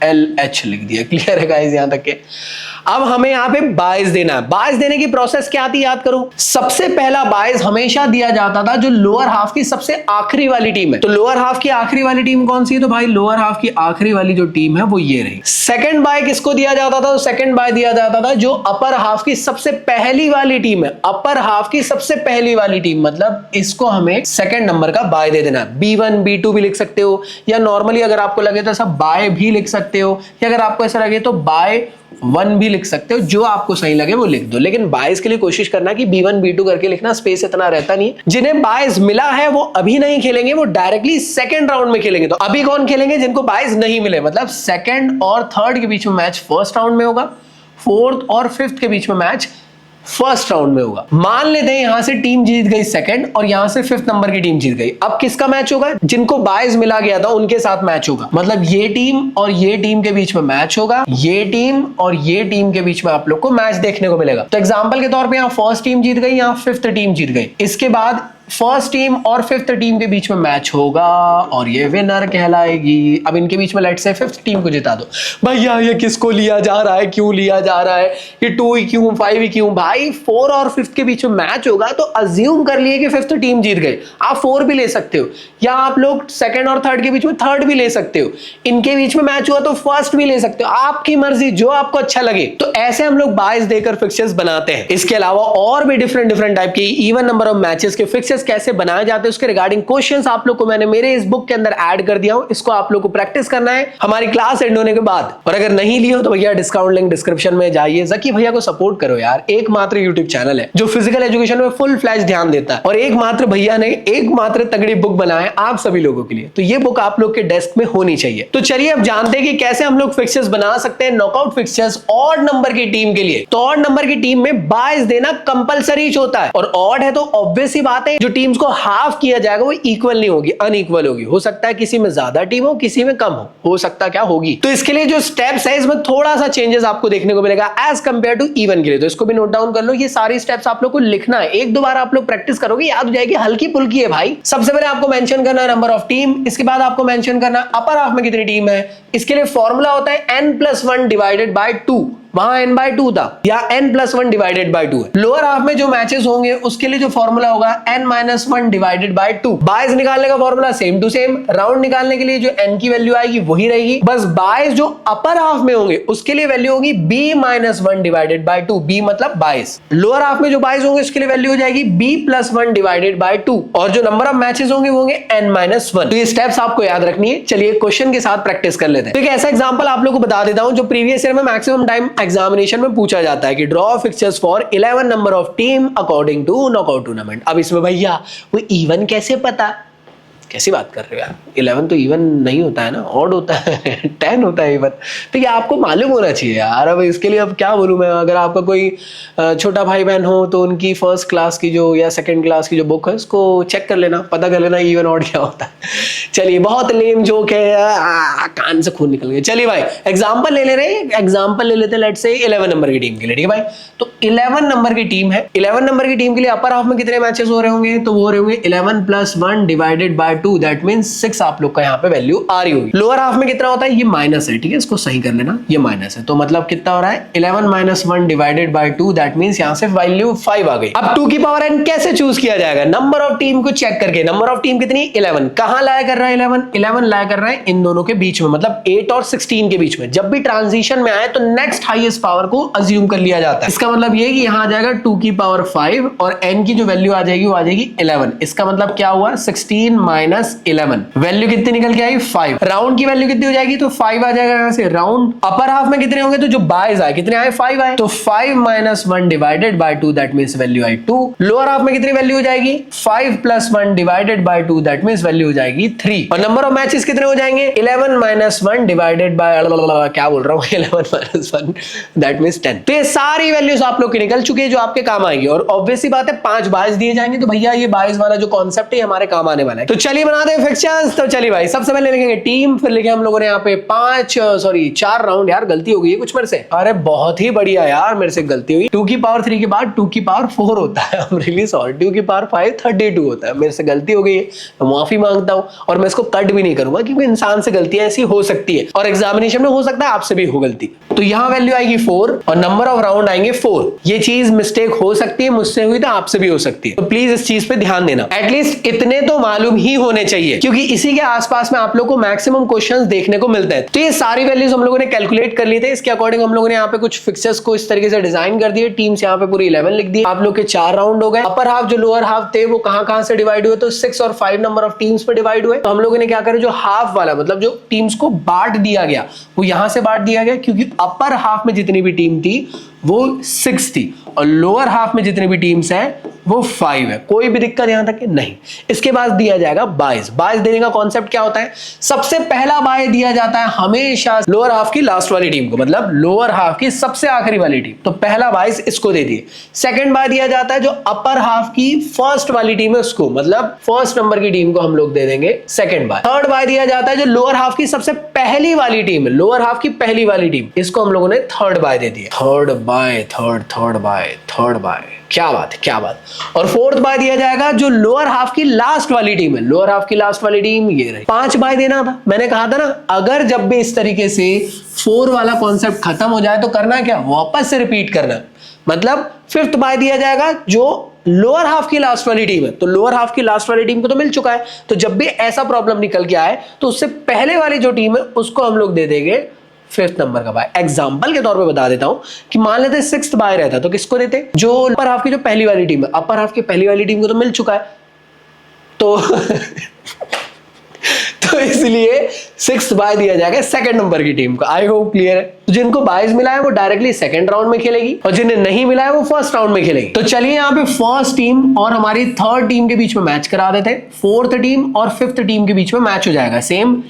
LH लिख दिया। क्लियर है गाइस यहाँ तक के? अब हमें यहाँ पे बायस देना है। बायस देने की प्रोसेस क्या थी याद करो। सबसे पहला बायस हमेशा दिया जाता था जो लोअर हाफ की सबसे आखिरी वाली टीम है। तो लोअर हाफ की आखिरी वाली टीम कौन सी है? तो भाई लोअर हाफ की आखिरी वाली जो टीम है वो ये रही। सेकंड बाय किसको दिया जाता था? तो सेकंड बाय दिया जाता था जो अपर हाफ की सबसे पहली वाली टीम है। अपर हाफ की सबसे पहली वाली टीम मतलब इसको हमें सेकंड नंबर का बाय दे देना है। B1 B2 भी लिख सकते हो, या नॉर्मली अगर आपको लगे तो ऐसा बाय भी लिख सकते हो, या अगर आपको ऐसा लगे तो बाय 1 भी लिख सकते हो। जो आपको सही लगे वो लिख दो, लेकिन बायस के लिए कोशिश करना कि B1 B2 करके लिखना, स्पेस इतना रहता नहीं है। जिन्हें बायस मिला है वो अभी नहीं खेलेंगे, वो डायरेक्टली सेकंड राउंड में खेलेंगे। तो अभी कौन खेलेंगे? जिनको बायस नहीं मिले, मतलब सेकंड और थर्ड के बीच में मैच फर्स्ट राउंड में होगा, फोर्थ और फिफ्थ के बीच में मैच फर्स्ट राउंड में होगा। मान लेते हैं यहां से टीम जीत गई सेकंड और यहां से फिफ्थ नंबर की टीम जीत गई। अब किसका मैच होगा? जिनको बायस मिला गया था उनके साथ मैच होगा, मतलब ये टीम और ये टीम के बीच में मैच होगा, ये टीम और ये टीम के बीच में आप लोग को मैच देखने को मिलेगा। तो एग्जांपल के तौर पे यहां फर्स्ट टीम जीत गई, यहां फिफ्थ टीम जीत गई, इसके बाद फर्स्ट टीम और फिफ्थ टीम के बीच में मैच होगा और ये विनर कहलाएगी। अब इनके बीच में लेट्स से फिफ्थ टीम को जिता दो। भैया ये किसको लिया जा रहा है, क्यों लिया जा रहा है, ये 2 ही क्यों, 5 ही क्यों? भाई 4 और फिफ्थ के बीच में मैच होगा तो अज्यूम कर लिए कि फिफ्थ टीम जीत गई। आप 4 भी ले सकते हो, या आप लोग सेकंड और थर्ड के बीच में थर्ड भी ले सकते हो। इनके बीच में मैच हुआ तो फर्स्ट भी ले सकते हो, आपकी मर्जी, जो आपको अच्छा लगे। तो ऐसे हम लोग बायस देकर फिक्चर्स बनाते हैं। इसके अलावा और भी डिफरेंट टाइप के इवन नंबर ऑफ मैचेस के फिक्चर्स कैसे बनाए जाते हैं उसके रिगार्डिंग क्वेश्चंस आप लोग को मैंने मेरे इस बुक के अंदर ऐड कर दिया हूं। इसको आप लोग को प्रैक्टिस करना है हमारी क्लास एंड होने के बाद। और अगर नहीं लिए हो तो भैया डिस्काउंट लिंक डिस्क्रिप्शन में जाइए। जकी भैया को सपोर्ट करो यार, एकमात्र यूट्यूब चैनल है जो फिजिकल एजुकेशन में फुल फ्लैश ध्यान देता है, और एकमात्र भैया ने एकमात्र तगड़ी बुक बनाया है आप सभी लोगों के लिए। तो ये बुक आप लोग के डेस्क में होनी चाहिए। तो चलिए अब जानते हैं कि कैसे हम लोग फिक्चर्स बना सकते हैं नॉकआउट फिक्चर्स ऑड नंबर की टीम के लिए। तो ऑड नंबर की टीम में बायस देना कंपलसरी होता है, और ऑड है तो ऑब्वियस ही बात है जो टीम्स को हाफ किया जाएगा वो इक्वल नहीं होगी, अनइक्वल होगी। हो सकता है किसी में ज्यादा टीम हो, किसी में कम हो सकता क्या होगी। तो इसके लिए जो स्टेप्स है इसमें थोड़ा सा चेंजेस आपको देखने को मिलेगा एज कंपेयर टू इवन के लिए। तो इसको भी नोट डाउन कर लो, ये सारी स्टेप्स आप लोग को लिखना है। एक दो बार आप लोग प्रैक्टिस करोगे याद हो जाएगी, हल्की फुल्की है भाई। सबसे पहले आपको मेंशन करना है नंबर ऑफ टीम, इसके बाद आपको मेंशन करना अपर हाफ में कितनी टीम है। इसके लिए फॉर्मूला होता है n+1 डिवाइडेड बाय 2, वहां n/2 था, या n+1 डिवाइडेड बाय 2 है। लोअर हाफ में जो मैचेस होंगे उसके लिए जो फॉर्मूला होगा n-1 डिवाइडेड बाय 2। बायस निकालने का formula same to same, round निकालने के लिए जो n की वैल्यू आएगी वही रहेगी, बस बायस जो अपर हाफ में होंगे उसके लिए वैल्यू होगी b-1 डिवाइडेड बाय 2, b मतलब बायस। लोअर हाफ में जो बायस होंगे उसके लिए वैल्यू हो जाएगी b+1 डिवाइडेड बाय 2, और जो नंबर ऑफ मैचेस होंगे वो होंगे n-1। तो ये स्टेप्स आपको याद रखनी है। चलिए क्वेश्चन के साथ प्रैक्टिस कर लेते हैं। तो एक ऐसा एग्जांपल आप लोगों को बता देता हूं जो प्रीवियस ईयर में मैक्सिमम टाइम एग्जामिनेशन में पूछा जाता है कि draw fixtures for 11 number of team according to knockout tournament. अब इसमें भैया वो इवन कैसे पता, कैसी बात कर रहे हो यार, 11 तो इवन नहीं होता है ना, ऑड होता है 10 होता है इवन। तो ये आपको मालूम होना चाहिए यार। अब इसके लिए अब क्या बोलूं मैं, अगर आपका कोई छोटा भाई बहन हो तो उनकी फर्स्ट क्लास की जो या सेकंड क्लास की जो बुक है उसको चेक कर लेना, पता कर लेना इवन ऑड क्या होता है। चलिए बहुत लेम जोक है, कान से खून निकल गया। चलिए भाई एग्जाम्पल ले ले रहे हैं, एग्जाम्पल ले लेते हैं लेट्स से 11 नंबर की टीम के लिए, ठीक है भाई। तो 11 नंबर की टीम है, 11 नंबर की टीम के लिए अपर हाफ में कितने मैचेस हो रहे होंगे? तो वो हो रहे होंगे 11+1 डिवाइडेड बाय 2, दैट मींस 6 आप लोग का यहाँ पे वैल्यू आ रही होगी। लोअर हाफ में कितना होता है? ये माइनस है, ठीक है, इसको सही कर लेना, ये माइनस है। तो मतलब कितना हो रहा है? 11-1 डिवाइडेड बाय 2, दैट मींस यहाँ से वैल्यू 5 आ गई। अब 2 की पावर n कैसे चूज किया जाएगा? नंबर ऑफ टीम को चेक करके। नंबर ऑफ टीम कितनी? 11। कहां लाया कर रहा है 11 लाया कर रहा है इन दोनों के बीच में, मतलब 8 और 16 के बीच में। जब भी ट्रांजिशन में आए तो नेक्स्ट हाईएस्ट पावर को अज्यूम कर लिया जाता है। इसका मतलब ये कि यहाँ आ जाएगा 2 की पावर 5 और n की जो वैल्यू आ जाएगी वो आ जाएगी 11। इसका मतलब क्या हुआ? 16 माइनस 11, वैल्यू कितनी निकल के आई? 5। राउंड की वैल्यू कितनी हो जाएगी? तो 5 आ जाएगा यहाँ से राउंड। अपर हाफ में कितने होंगे? तो जो बायस आए कितने आए? 5 आए, तो 5-1 divided by 2, that means value I 2। Lower half में कितनी वैल्यू हो जाएगी? 5+1 divided by 2, that means value हो जाएगी 3। और नंबर ऑफ मैचेस कितने हो जाएंगे? 11-1 डिवाइडेड बाय क्या बोल रहा हूँ 11-1 दैट मींस 10। तो ये सारी वैल्यूज आप लोग की निकल चुकी है जो आपके काम आएगी। और ऑब्वियसली बात है 5 बायस दिए जाएंगे, तो भैया ये बायस वाला जो कॉन्सेप्ट है हमारे काम आने वाला है। तो चलिए बनाते हैं फिक्चर्स। तो चलिए भाई, सबसे पहले लिखेंगे टीम, फिर लिखे हम लोगों ने यहाँ पे 4 राउंड। यार गलती हो गई है कुछ मेरे से, अरे बहुत ही बढ़िया यार, मेरे से गलती हुई। 2 की पावर 3 के बाद 2 की पावर 4 होता है, रियली सॉरी। 2 की पावर 5 32 होता है, मेरे से गलती हो गई है, मैं माफी मांगता हूँ। और मैं इसको कट भी नहीं करूंगा क्योंकि इंसान से गलतियां ऐसी हो सकती है, और एग्जामिनेशन में हो सकता है आपसे भी हो गलती। तो यहाँ वैल्यू आएगी 4 और नंबर ऑफ राउंड आएंगे 4। ये चीज मिस्टेक हो सकती है, मुझसे हुई तो आपसे भी हो सकती है, तो प्लीज इस चीज पे ध्यान देना। एटलीस्ट इतने तो मालूम ही होने चाहिए, क्योंकि इसी के आसपास में आप लोग को मैक्सिमम क्वेश्चंस देखने को मिलते हैं। तो ये सारी वैल्यूज हम लोगों ने कैलकुलेट कर लिए थे। इसके अकॉर्डिंग हम लोगों ने यहाँ पे कुछ फिक्सर्स को इस तरीके से डिजाइन कर दिए। टीम्स यहाँ पे पूरी 11 लिख दी। आप लोग के 4 राउंड हो गए। अपर हाफ जो लोअर हाफ थे वो कहां से डिवाइड हुए, तो 6 और 5 नंबर ऑफ टीम्स पे डिवाइड हुए। तो हम लोगों ने क्या करें, जो हाफ वाला मतलब जो टीम्स को बांट दिया गया वो यहां से बांट दिया गया, क्योंकि अपर हाफ में जितनी भी टीम थी वो 6 थी और लोअर हाफ में जितनी भी टीम्स हैं वो 5 है। कोई भी दिक्कत यहां तक नहीं। इसके बाद दिया जाएगा बायस। बायस देने का कॉन्सेप्ट क्या होता है, सबसे पहला बाय दिया जाता है हमेशा लोअर हाफ की लास्ट वाली टीम को, मतलब लोअर हाफ की सबसे आखिरी वाली टीम। तो पहला बायस इसको दे दिए। सेकंड बाय दिया जाता है जो अपर हाफ की फर्स्ट वाली टीम है उसको, मतलब फर्स्ट नंबर की टीम को हम लोग दे देंगे सेकंड बाय। थर्ड बाय दिया जाता है जो लोअर हाफ की सबसे पहली वाली टीम है, लोअर हाफ की पहली वाली टीम, इसको हम लोगों ने थर्ड बाय दे दिया। थर्ड बाय, क्या बात है, क्या बात। और फोर्थ बाय दिया जाएगा जो लोअर हाफ की लास्ट वाली टीम है, लोअर हाफ की लास्ट वाली टीम ये रही। 5 बाय देना था, मैंने कहा था ना, अगर जब भी इस तरीके से 4 वाला कॉन्सेप्ट खत्म हो जाए तो करना क्या, वापस से रिपीट करना। मतलब 5th बाय दिया जाएगा जो लोअर हाफ की लास्ट वाली टीम है, तो लोअर हाफ की लास्ट वाली टीम को तो मिल चुका है, तो जब भी ऐसा प्रॉब्लम निकल के आए तो उससे पहले वाली जो टीम है उसको हम लोग दे देंगे 5th नंबर का बाय। एग्जांपल के तौर पे बता देता हूं कि मान लेते 6th बाय रहता तो किसको देते, जो अपर हाफ की जो पहली वाली टीम है, अपर हाफ की पहली वाली टीम को तो मिल चुका है, तो तो इसलिए 6th बाय दिया जाएगा सेकंड नंबर की टीम को। आई होप क्लियर है। तो जिनको बायस मिला है वो डायरेक्टली सेकंड राउंड में खेलेगी और जिन्हें नहीं मिला है वो फर्स्ट राउंड में खेलेगी। तो चलिए यहाँ पे फर्स्ट टीम और हमारी थर्ड टीम के बीच में मैच करा देते हैं। 4th टीम और 5th टीम के बीच में मैच हो जाएगा सेम।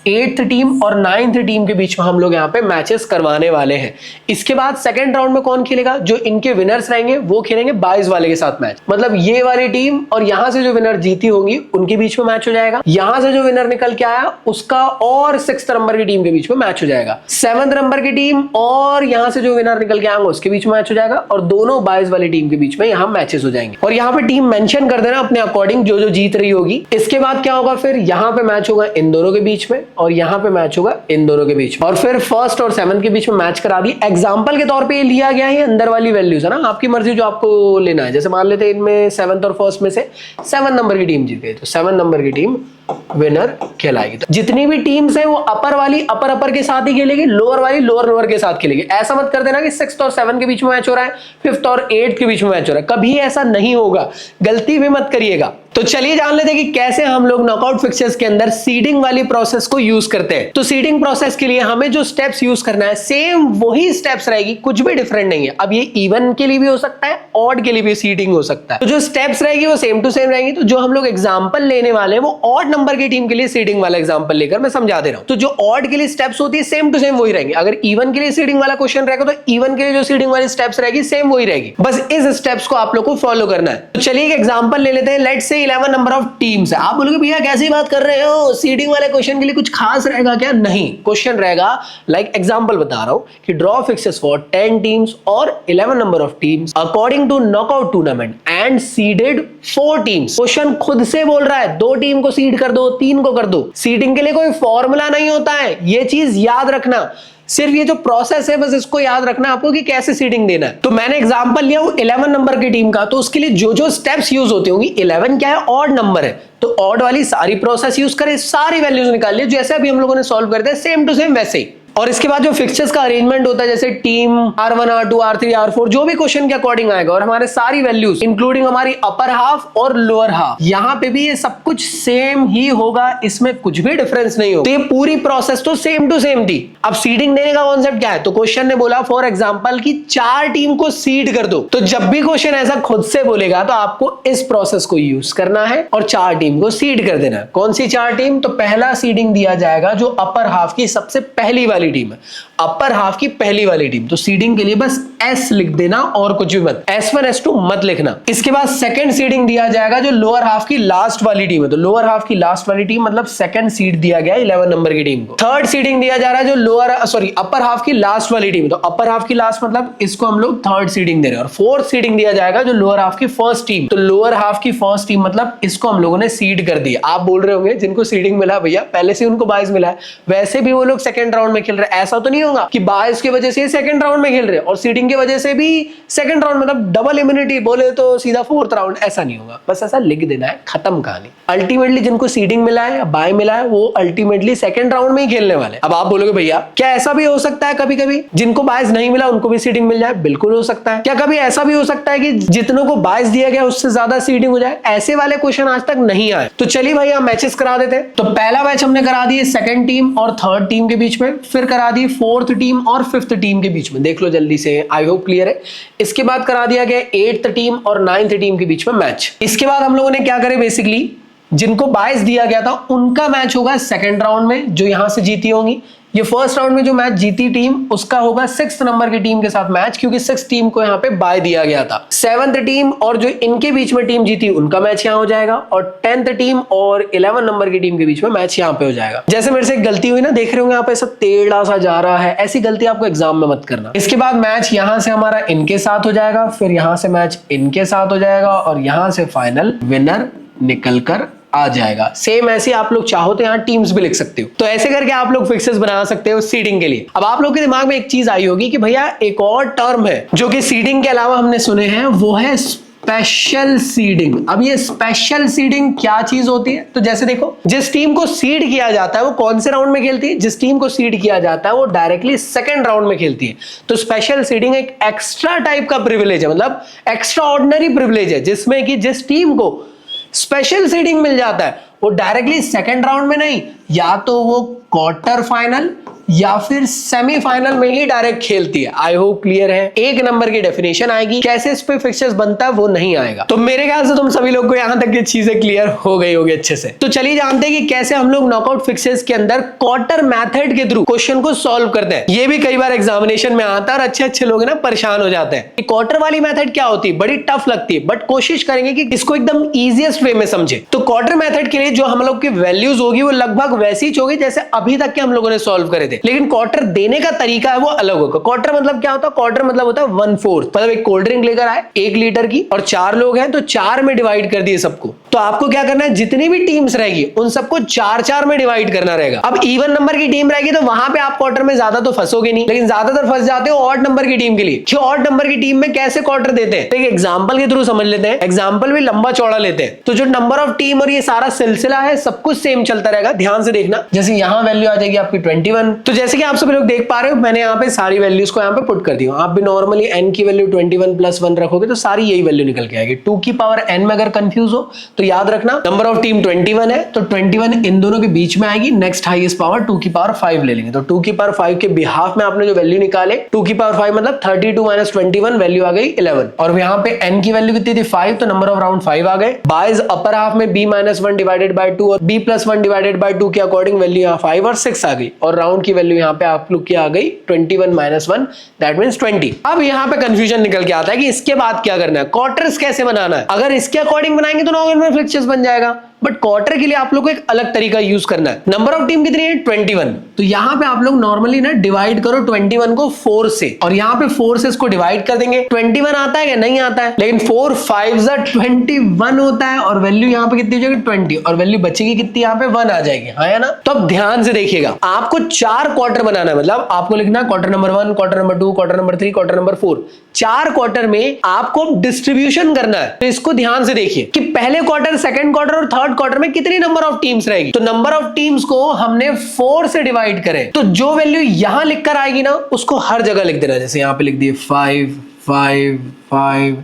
8th टीम और 9th टीम के बीच में हम लोग यहाँ पे मैचेस करवाने वाले हैं। इसके बाद सेकंड राउंड में कौन खेलेगा, जो इनके विनर्स रहेंगे वो खेलेंगे 22 वाले के साथ मैच। मतलब ये वाली टीम और यहां से जो विनर जीती होंगी उनके बीच में मैच हो जाएगा। यहां से जो विनर निकल के आया उसका और 6th नंबर की टीम के बीच में मैच हो जाएगा। 7th नंबर की टीम और यहां से जो विनर निकल के आएंगे उसके बीच में मैच हो जाएगा और दोनों 22 वाली टीम के बीच में यहाँ मैचेस हो जाएंगे। और यहाँ पे टीम मेंशन कर देना अपने अकॉर्डिंग जो जो जीत रही होगी। इसके बाद क्या होगा, फिर यहाँ पे मैच होगा इन दोनों के बीच में और यहाँ पे मैच होगा इन दोनों के बीच में, और फिर 1st और 7th के बीच में मैच करा दी। एग्जांपल के तौर पे ये लिया गया है अंदर वाली वैल्यूज है ना, आपकी मर्जी जो आपको लेना है। जैसे मान लेते हैं इनमें 7th और 1st में से 7 नंबर की टीम जीत गई तो 7 नंबर की टीम विनर कहलाएगी। तो जितनी भी टीम्स है वो अपर वाली अपर के साथ ही खेलेगी, लोअर वाली लोअर के साथ खेलेगी। ऐसा मत कर देना कि 6th और 7th के बीच में मैच हो रहा है, 5th और 8th के बीच में मैच हो रहा है, कभी ऐसा नहीं होगा, गलती भी मत करिएगा। तो चलिए जान लेते हैं कि कैसे हम लोग नॉकआउट फिक्चर्स के अंदर सीडिंग वाली प्रोसेस को यूज करते हैं। तो सीडिंग प्रोसेस के लिए हमें जो स्टेप्स यूज करना है सेम वही स्टेप्स रहेगी, कुछ भी डिफरेंट नहीं है। अब ये इवन के लिए भी हो सकता है, ऑड के लिए भी सीडिंग हो सकता है, तो जो स्टेप्स रहेगी वो सेम टू सेम रहेंगी। तो जो हम लोग एग्जांपल लेने वाले हैं वो ऑड नंबर की टीम के लिए सीडिंग वाला एग्जांपल लेकर मैं समझा दे रहा हूं। तो जो ऑड के लिए स्टेप्स होती है सेम टू सेम वही रहेंगे। अगर इवन के लिए सीडिंग वाला क्वेश्चन रहेगा तो इवन के लिए जो सीडिंग वाली स्टेप्स रहेगी सेम वही रहेगी, बस इस स्टेप्स को आप लोग को फॉलो करना है। तो चलिए एक एग्जांपल ले लेते हैं। Let's say 11 number of teams है। आप बोलोगे भैया कैसी बात कर रहे हो, सीडिंग वाले क्वेश्चन के लिए कुछ खास रहेगा क्या? नहीं, क्वेश्चन रहेगा लाइक एग्जांपल बता रहा हूं कि ड्रॉ फिक्सेस फॉर 10 टीम्स और 11 number of teams according to knockout tournament and seeded 4 teams. Question खुद से बोल रहा है 2 टीम को सीड कर दो, 3 को कर दो। सीडिंग के लिए कोई फॉर्मूला नहीं होता है, ये चीज याद रखना। सिर्फ ये जो प्रोसेस है बस इसको याद रखना आपको कि कैसे सीडिंग देना है। तो मैंने एग्जांपल लिया वो 11 नंबर की टीम का, तो उसके लिए जो जो स्टेप्स यूज होती होंगी, 11 क्या है, ऑड नंबर है, तो ऑड वाली सारी प्रोसेस यूज करें, सारी वैल्यूज निकाल लिए जैसे अभी हम लोगों ने सॉल्व करते हैं सेम टू सेम वैसे ही। और इसके बाद जो फिक्चर्स का अरेंजमेंट होता है जैसे team R1 R2 R3 R4 जो भी क्वेश्चन के अकॉर्डिंग आएगा और हमारे सारी वैल्यूज इंक्लूडिंग हमारी अपर हाफ और लोअर हाफ, यहाँ पे भी ये सब कुछ सेम ही होगा, इसमें कुछ भी डिफरेंस नहीं होगा। तो ये पूरी प्रोसेस तो सेम टू सेम थी। अब सीडिंग देने का कॉन्सेप्ट क्या है, तो क्वेश्चन ने बोला फॉर एग्जाम्पल की 4 टीम को सीड कर दो। तो जब भी क्वेश्चन ऐसा खुद से बोलेगा तो आपको इस प्रोसेस को यूज करना है और 4 टीम को सीड कर देना है। कौन सी 4 टीम, तो पहला सीडिंग दिया जाएगा जो अपर हाफ की सबसे पहली वाली वाली टीम है, अपर हाफ की पहली वाली टीम। तो सीडिंग के लिए बस एस लिख देना और कुछ भी मत, S1 S2 मत लिखना। इसके बाद सेकंड सीडिंग दिया जाएगा जो लोअर हाफ की लास्ट वाली टीम है, तो लोअर हाफ की लास्ट वाली टीम मतलब सेकंड सीड दिया गया 11 नंबर की टीम को। थर्ड सीडिंग दिया जा रहा है जो अपर हाफ की लास्ट वाली टीम है, तो अपर हाफ की लास्ट मतलब इसको हम लोग थर्ड सीडिंग दे रहे हैं। और फोर्थ सीडिंग दिया जाएगा जो लोअर हाफ की फर्स्ट टीम, तो लोअर हाफ की फर्स्ट टीम मतलब इसको हम लोगों ने सीड कर दिया। आप बोल रहे होंगे जिनको सीडिंग मिला भैया पहले से उनको बाइस मिला है, वैसे भी वो लोग सेकंड राउंड में खेल रहे हैं, ऐसा तो नहीं होगा कि बाइस की वजह से सेकंड राउंड में खेल रहे हैं और सीडिंग की वजह से भी सेकंड राउंड, मतलब डबल इम्यूनिटी बोले तो सीधा फोर्थ राउंड, ऐसा नहीं होगा। बस ऐसा लिख देना है, खत्म कहानी। अल्टीमेटली जिनको सीडिंग मिला है या बाय मिला है वो अल्टीमेटली सेकंड राउंड में ही खेलने वाले। अब आप बोलोगे भैया क्या ऐसा भी हो सकता है कभी कभी जिनको बायस नहीं मिला उनको भी सीडिंग मिल जाए? बिल्कुल हो सकता है। क्या कभी ऐसा भी हो सकता है कि जितनों को बायस दिया गया उससे ज्यादा सीडिंग हो जाए? ऐसे वाले क्वेश्चन आज तक नहीं आए। तो चलिए भाई हम मैचेस करा देते हैं। तो पहला मैच हमने करा दिए सेकंड टीम और थर्ड टीम के बीच में, फिर करा दी फोर्थ टीम और फिफ्थ टीम के बीच में, देख लो जल्दी से, आई होप क्लियर है। इसके बाद करा दिया गया एट्थ टीम और नाइन्थ टीम के बीच में मैच। इसके बाद हम लोगों ने क्या करे, बेसिकली जिनको बायस दिया गया था उनका मैच होगा सेकंड राउंड में जो यहां से जीती होंगी। ये फर्स्ट राउंड में जो मैच जीती टीम उसका होगा सिक्स्थ नंबर की टीम के साथ मैच, क्योंकि सिक्स्थ टीम को यहाँ पे बाय दिया गया था। सेवंथ टीम और जो इनके बीच में टीम जीती उनका मैच यहाँ हो जाएगा, और 10th टीम और 11 नंबर की टीम के बीच में मैच यहाँ पे हो जाएगा। जैसे मेरे से एक गलती हुई ना, देख रहे होंगे यहाँ पे सब टेढ़ा सा जा रहा है, ऐसी गलती आपको एग्जाम में मत करना। इसके बाद मैच यहाँ से हमारा इनके साथ हो जाएगा, फिर यहाँ से मैच इनके साथ हो जाएगा और यहाँ से फाइनल विनर निकल कर आ जाएगा। सेम ऐसे आप लोग चाहो तो यहाँ टीम्स भी लिख सकते हो। तो ऐसे करके आप लोग फिक्सेस बना सकते हो सीडिंग के लिए। अब आप लोग के दिमाग में एक चीज आई होगी कि भैया एक और टर्म है जो कि सीडिंग के अलावा हमने सुने हैं, वो है स्पेशल सीडिंग। अब ये स्पेशल सीडिंग क्या चीज होती है? तो जैसे देखो, जिस टीम को सीड किया जाता है वो कौन से राउंड में खेलती है? जिस टीम को सीड किया जाता है वो डायरेक्टली सेकंड राउंड में खेलती है। तो स्पेशल सीडिंग एक एक्स्ट्रा टाइप का प्रिविलेज है, मतलब एक्स्ट्रा ऑर्डिनरी प्रिविलेज है, जिसमें कि जिस टीम को स्पेशल सीडिंग मिल जाता है वो डायरेक्टली सेकंड राउंड में नहीं, या तो वो क्वार्टर फाइनल या फिर सेमीफाइनल में ही डायरेक्ट खेलती है। आई होप क्लियर है। एक नंबर की डेफिनेशन आएगी, कैसे इस पे फिक्सर्स बनता है वो नहीं आएगा। तो मेरे ख्याल से तुम सभी लोग को यहां तक की चीजें क्लियर हो गई होगी अच्छे से। तो चलिए जानते हैं कि कैसे हम लोग नॉकआउट फिक्सर्स के अंदर क्वार्टर मेथड के थ्रू क्वेश्चन को सॉल्व करते हैं। ये भी कई बार एग्जामिनेशन में आता है और अच्छे लोग ना परेशान हो जाते हैं। क्वार्टर वाली मेथड क्या होती है, बड़ी टफ लगती है, बट कोशिश करेंगे कि इसको एकदम इजीएस्ट वे में समझे। तो क्वार्टर मेथड के लिए जो हम लोग की वैल्यूज होगी वो लगभग वैसी ही होगी जैसे अभी तक के हम लोगों ने सॉल्व करे थे, लेकिन क्वार्टर देने का तरीका है वो अलग होगा। क्वार्टर मतलब क्या होता है? क्वार्टर मतलब होता है 1/4, मतलब एक कोल्ड ड्रिंक लेकर आए 1 लीटर की और 4 लोग हैं तो 4 में डिवाइड कर दिए सबको। तो आपको क्या करना है, जितनी भी टीम्स रहेगी उन सबको 4-4 में डिवाइड करना रहेगा। अब इवन नंबर की टीम रहेगी तो वहां पे आप क्वार्टर में ज्यादा तो फंसोगे नहीं, लेकिन ज्यादातर फंस जाते हो ऑड नंबर की टीम के लिए कि ऑड नंबर की टीम में कैसे क्वार्टर देते हैं। तो एक एग्जांपल के थ्रू समझ लेते हैं, एग्जांपल भी लंबा चौड़ा लेते हैं। तो जो नंबर ऑफ टीम और ये सारा सिलसिला है सब कुछ सेम चलता रहेगा, ध्यान से देखना। जैसे यहां वैल्यू आ जाएगी आपकी 21, तो जैसे कि आप सब लोग देख पा रहे हो मैंने यहाँ पे सारी वैल्यूज को यहाँ पे पुट कर दी हूं। आप भी नॉर्मली n की वैल्यू 21 + 1 रखोगे तो सारी यही वैल्यू निकल के आएगी। 2 की पावर n में अगर कंफ्यूज हो तो याद रखना नंबर ऑफ टीम 21 है तो 21 इन दोनों के बीच में आएगी, नेक्स्ट हाईएस्ट पावर 2 की पावर 5 ले लेंगे। तो 2 की पावर 5 के बिहाफ में आपने जो वैल्यू निकाले 2 की पावर 5 मतलब 32 - 21 वैल्यू आ गई 11, और यहाँ पे n की वैल्यू कितनी थी 5, तो नंबर ऑफ राउंड 5 आ गए। बाइज अपर हाफ में b - 1 डिवाइडेड बाय 2 और b + 1 डिवाइडेड बाय 2 के अकॉर्डिंग वैल्यू यहाँ 5 और 6 आ गई, और राउंड की वैल्यू यहाँ पे आप लोग की आ गई 21 - 1, दैट मींस 20। अब यहाँ पे कंफ्यूजन निकल के आता है कि इसके बाद क्या करना है, क्वार्टर्स कैसे बनाना है। अगर इसके अकॉर्डिंग बनाएंगे तो नॉर्मल फिक्सर्स बन जाएगा, बट क्वार्टर के लिए आप लोग को एक अलग तरीका यूज करना है। नंबर ऑफ टीम कितनी है 21, तो यहाँ पे आप लोग नॉर्मली ना डिवाइड करो 21 को 4 से, और यहाँ पे 4 से इसको डिवाइड कर देंगे। 21 आता है क्या? नहीं आता है, लेकिन 4 × 5 = 21 होता है, और वैल्यू यहाँ पे कितनी हो जाएगी 20, और वैल्यू बचेगी कितनी यहाँ पे 1 आ जाएगी, हाँ है ना। तो अब ध्यान से देखिएगा, आपको 4 क्वार्टर बनाना है, मतलब आपको लिखना quarter number 1, quarter number 2, quarter number 3, quarter number 4। 4 quarter में आपको डिस्ट्रीब्यूशन करना है। तो इसको ध्यान से देखिए कि पहले क्वार्टर, सेकंड क्वार्टर और थर्ड क्वार्टर में कितनी नंबर ऑफ टीम्स रहेगी। तो नंबर ऑफ टीम्स को हमने 4 से डिवाइड करें, तो जो वैल्यू यहां लिखकर आएगी ना उसको हर जगह लिख देना। जैसे यहां पे लिख दिए 5 5 5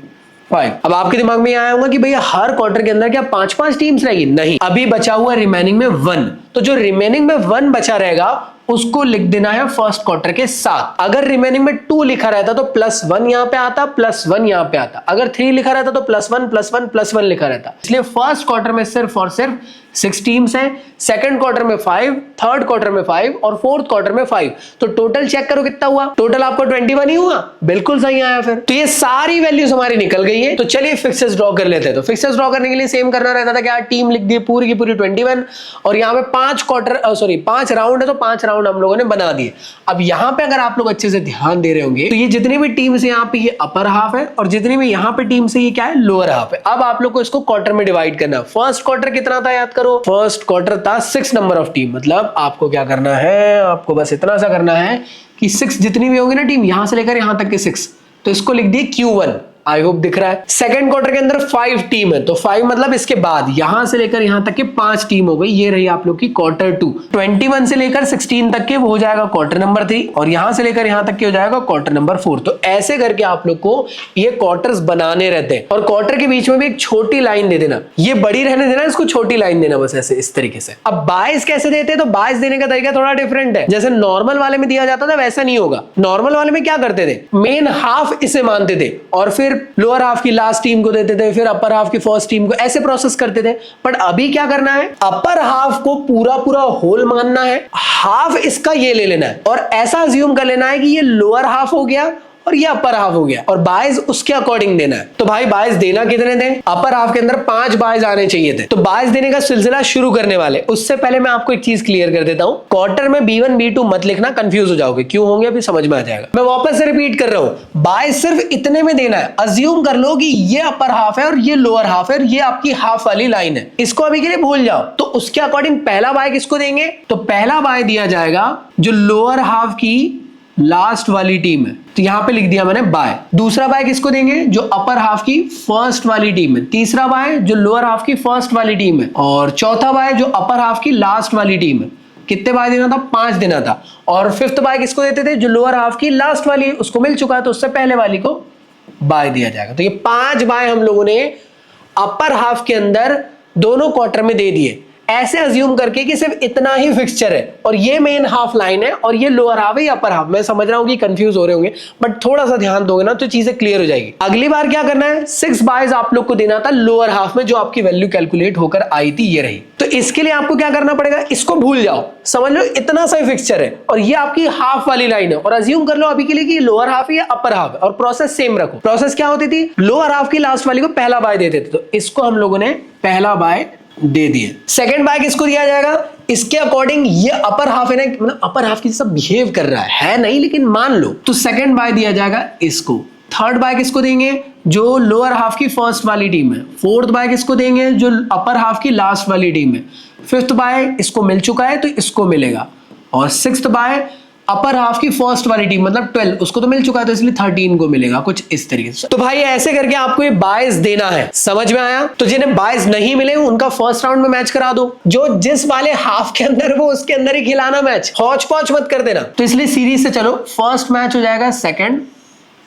5। अब आपके दिमाग में आया होगा कि भैया हर क्वार्टर के अंदर क्या 5-5 टीम्स रहेगी? नहीं, अभी बचा हुआ रिमेनिंग में 1, तो जो रिमेनिंग में 1 बचा रहेगा उसको लिख देना है फर्स्ट क्वार्टर के साथ। अगर रिमेनिंग में 2 लिखा रहता तो +1 यहां पे आता, +1 यहां पे आता। अगर 3 लिखा रहता तो +1 +1 +1 लिखा रहता। इसलिए फर्स्ट क्वार्टर में सिर्फ और सिर्फ 6 टीम्स हैं, सेकंड क्वार्टर में 5, थर्ड क्वार्टर में 5 और फोर्थ क्वार्टर में 5। तो टोटल चेक करो कितना हुआ, टोटल आपको 21 ही हुआ, बिल्कुल सही आया फिर। तो ये सारी वैल्यूज हमारी निकल गई है। तो चलिए फिक्सेस ड्रॉ कर लेते हैं। तो फिक्सेस ड्रॉ करने के लिए सेम करना रहता था क्या, टीम लिख दी पूरी की पूरी 21 और यहाँ पे 5 राउंड है तो 5 राउंड हम लोगों ने बना दिए। अब यहाँ पे अगर आप लोग अच्छे से ध्यान दे रहे होंगे तो ये जितनी भी टीम्स है यहाँ पे ये अपर हाफ है और जितनी भी यहाँ पे टीम्स है ये क्या है, लोअर हाफ है। अब आप लोग को इसको क्वार्टर में डिवाइड करना है। फर्स्ट क्वार्टर कितना था याद करो, फर्स्ट क्वार्टर था 6 नंबर ऑफ टीम। मतलब आपको क्या करना है, आपको बस इतना सा करना है कि 6 जितनी भी होगी ना टीम यहां से लेकर यहां तक के 6, तो इसको लिख दिए Q1। आई होप दिख रहा है। सेकंड क्वार्टर के अंदर 5 टीम है तो 5 मतलब इसके बाद यहां से लेकर यहां तक के 5 टीम हो गई। ये रही आप लोग की क्वार्टर 2। 21 से लेकर 16 तक के वो हो जाएगा क्वार्टर नंबर 3 और यहां से लेकर यहां तक के हो जाएगा क्वार्टर नंबर 4। तो ऐसे करके आप लोग को ये क्वार्टर्स बनाने रहते हैं और क्वार्टर के बीच में भी एक छोटी लाइन दे देना, ये बड़ी रहने देना, इसको छोटी लाइन देना बस ऐसे इस तरीके से। अब बायस कैसे देते हैं, तो बायस देने का तरीका थोड़ा डिफरेंट है। जैसे नॉर्मल वाले में दिया जाता था वैसा नहीं होगा। नॉर्मल वाले में क्या करते थे, मेन हाफ इसे मानते थे और फिर लोअर हाफ की लास्ट टीम को देते थे, फिर अपर हाफ की फर्स्ट टीम को, ऐसे प्रोसेस करते थे। बट अभी क्या करना है, अपर हाफ को पूरा पूरा होल मानना है, हाफ इसका ये ले लेना है और ऐसा अज्यूम कर लेना है कि ये लोअर हाफ हो गया और ये अपर हाफ हो गया और बायस उसके अकॉर्डिंग देना है। तो भाई बायस देना कितने थे, अपर हाफ के अंदर 5 बायस आने चाहिए थे। तो बायस देने का सिलसिला शुरू करने वाले, उससे पहले मैं आपको एक चीज क्लियर कर देता हूं। क्वार्टर में B1 B2 मत लिखना, कंफ्यूज हो जाओगे। क्यों होंगे अभी समझ में आ जाएगा। मैं वापस से रिपीट कर रहा हूं, बायस सिर्फ इतने में देना है। अज्यूम कर लो कि ये अपर हाफ है और ये लोअर हाफ है और ये आपकी हाफ वाली लाइन है, इसको अभी के लिए भूल जाओ। तो उसके अकॉर्डिंग पहला बाय किसको देंगे, तो पहला बाय दिया जाएगा जो लोअर हाफ की लास्ट वाली टीम है, तो यहां पे लिख दिया मैंने बाय। दूसरा बाय किसको देंगे, जो अपर हाफ की फर्स्ट वाली टीम है। तीसरा बाय जो लोअर हाफ की फर्स्ट वाली टीम है और चौथा बाय जो अपर हाफ की लास्ट वाली टीम है। कितने बाय देना था, 5 देना था। और फिफ्थ बाय किसको देते थे, जो लोअर हाफ की लास्ट वाली उसको मिल चुका है तो उससे पहले वाली को बाय दिया जाएगा। तो ये 5 बाय हम लोगों ने अपर हाफ के अंदर दोनों क्वार्टर में दे दिए, ऐसे अज्यूम करके कि सिर्फ इतना ही फिक्सचर है और ये मेन हाफ लाइन है और ये लोअर हाफ है या अपर हाफ। मैं समझ रहा हूं कि कंफ्यूज हो रहे होंगे बट थोड़ा सा ध्यान दोगे ना तो चीजें क्लियर हो जाएगी। अगली बार क्या करना है, 6 बायस आप लोग को देना था लोअर हाफ में, जो आपकी वैल्यू कैलकुलेट होकर आई थी ये रही। तो इसके लिए आपको क्या करना पड़ेगा, इसको भूल जाओ, समझ लो इतना सा ही फिक्सचर है और ये आपकी हाफ वाली लाइन है और अज्यूम कर लो अभी के लिए कि लोअर हाफ है या अपर हाफ है और प्रोसेस सेम रखो। प्रोसेस क्या होती थी, लोअर हाफ की लास्ट वाली को पहला बाय देते थे, तो इसको हम लोगों ने पहला बाय दे दिए। सेकंड बाय किसको दिया जाएगा, इसके अकॉर्डिंग ये अपर हाफ है ना, मतलब अपर हाफ की जैसा बिहेव कर रहा है नहीं लेकिन मान लो, तो सेकंड बाय दिया जाएगा इसको। थर्ड बाय किसको देंगे, जो लोअर हाफ की फर्स्ट वाली टीम है। फोर्थ बाय किसको देंगे, जो अपर हाफ की लास्ट वाली टीम है। फिफ्थ बाय इसको मिल चुका है तो इसको मिलेगा और सिक्स्थ बाय अपर हाफ की फर्स्ट वाली टीम मतलब 12 उसको तो मिल चुका है तो इसलिए 13 को मिलेगा, कुछ इस तरीके से। तो भाई ऐसे करके आपको ये बायस देना है, समझ में आया। तो जिन्हें बायस नहीं मिले उनका फर्स्ट राउंड में मैच करा दो, जो जिस वाले हाफ के अंदर वो उसके अंदर ही खिलाना मैच, हौच पौच मत कर देना। तो इसलिए सीरीज से चलो, फर्स्ट मैच हो जाएगा सेकंड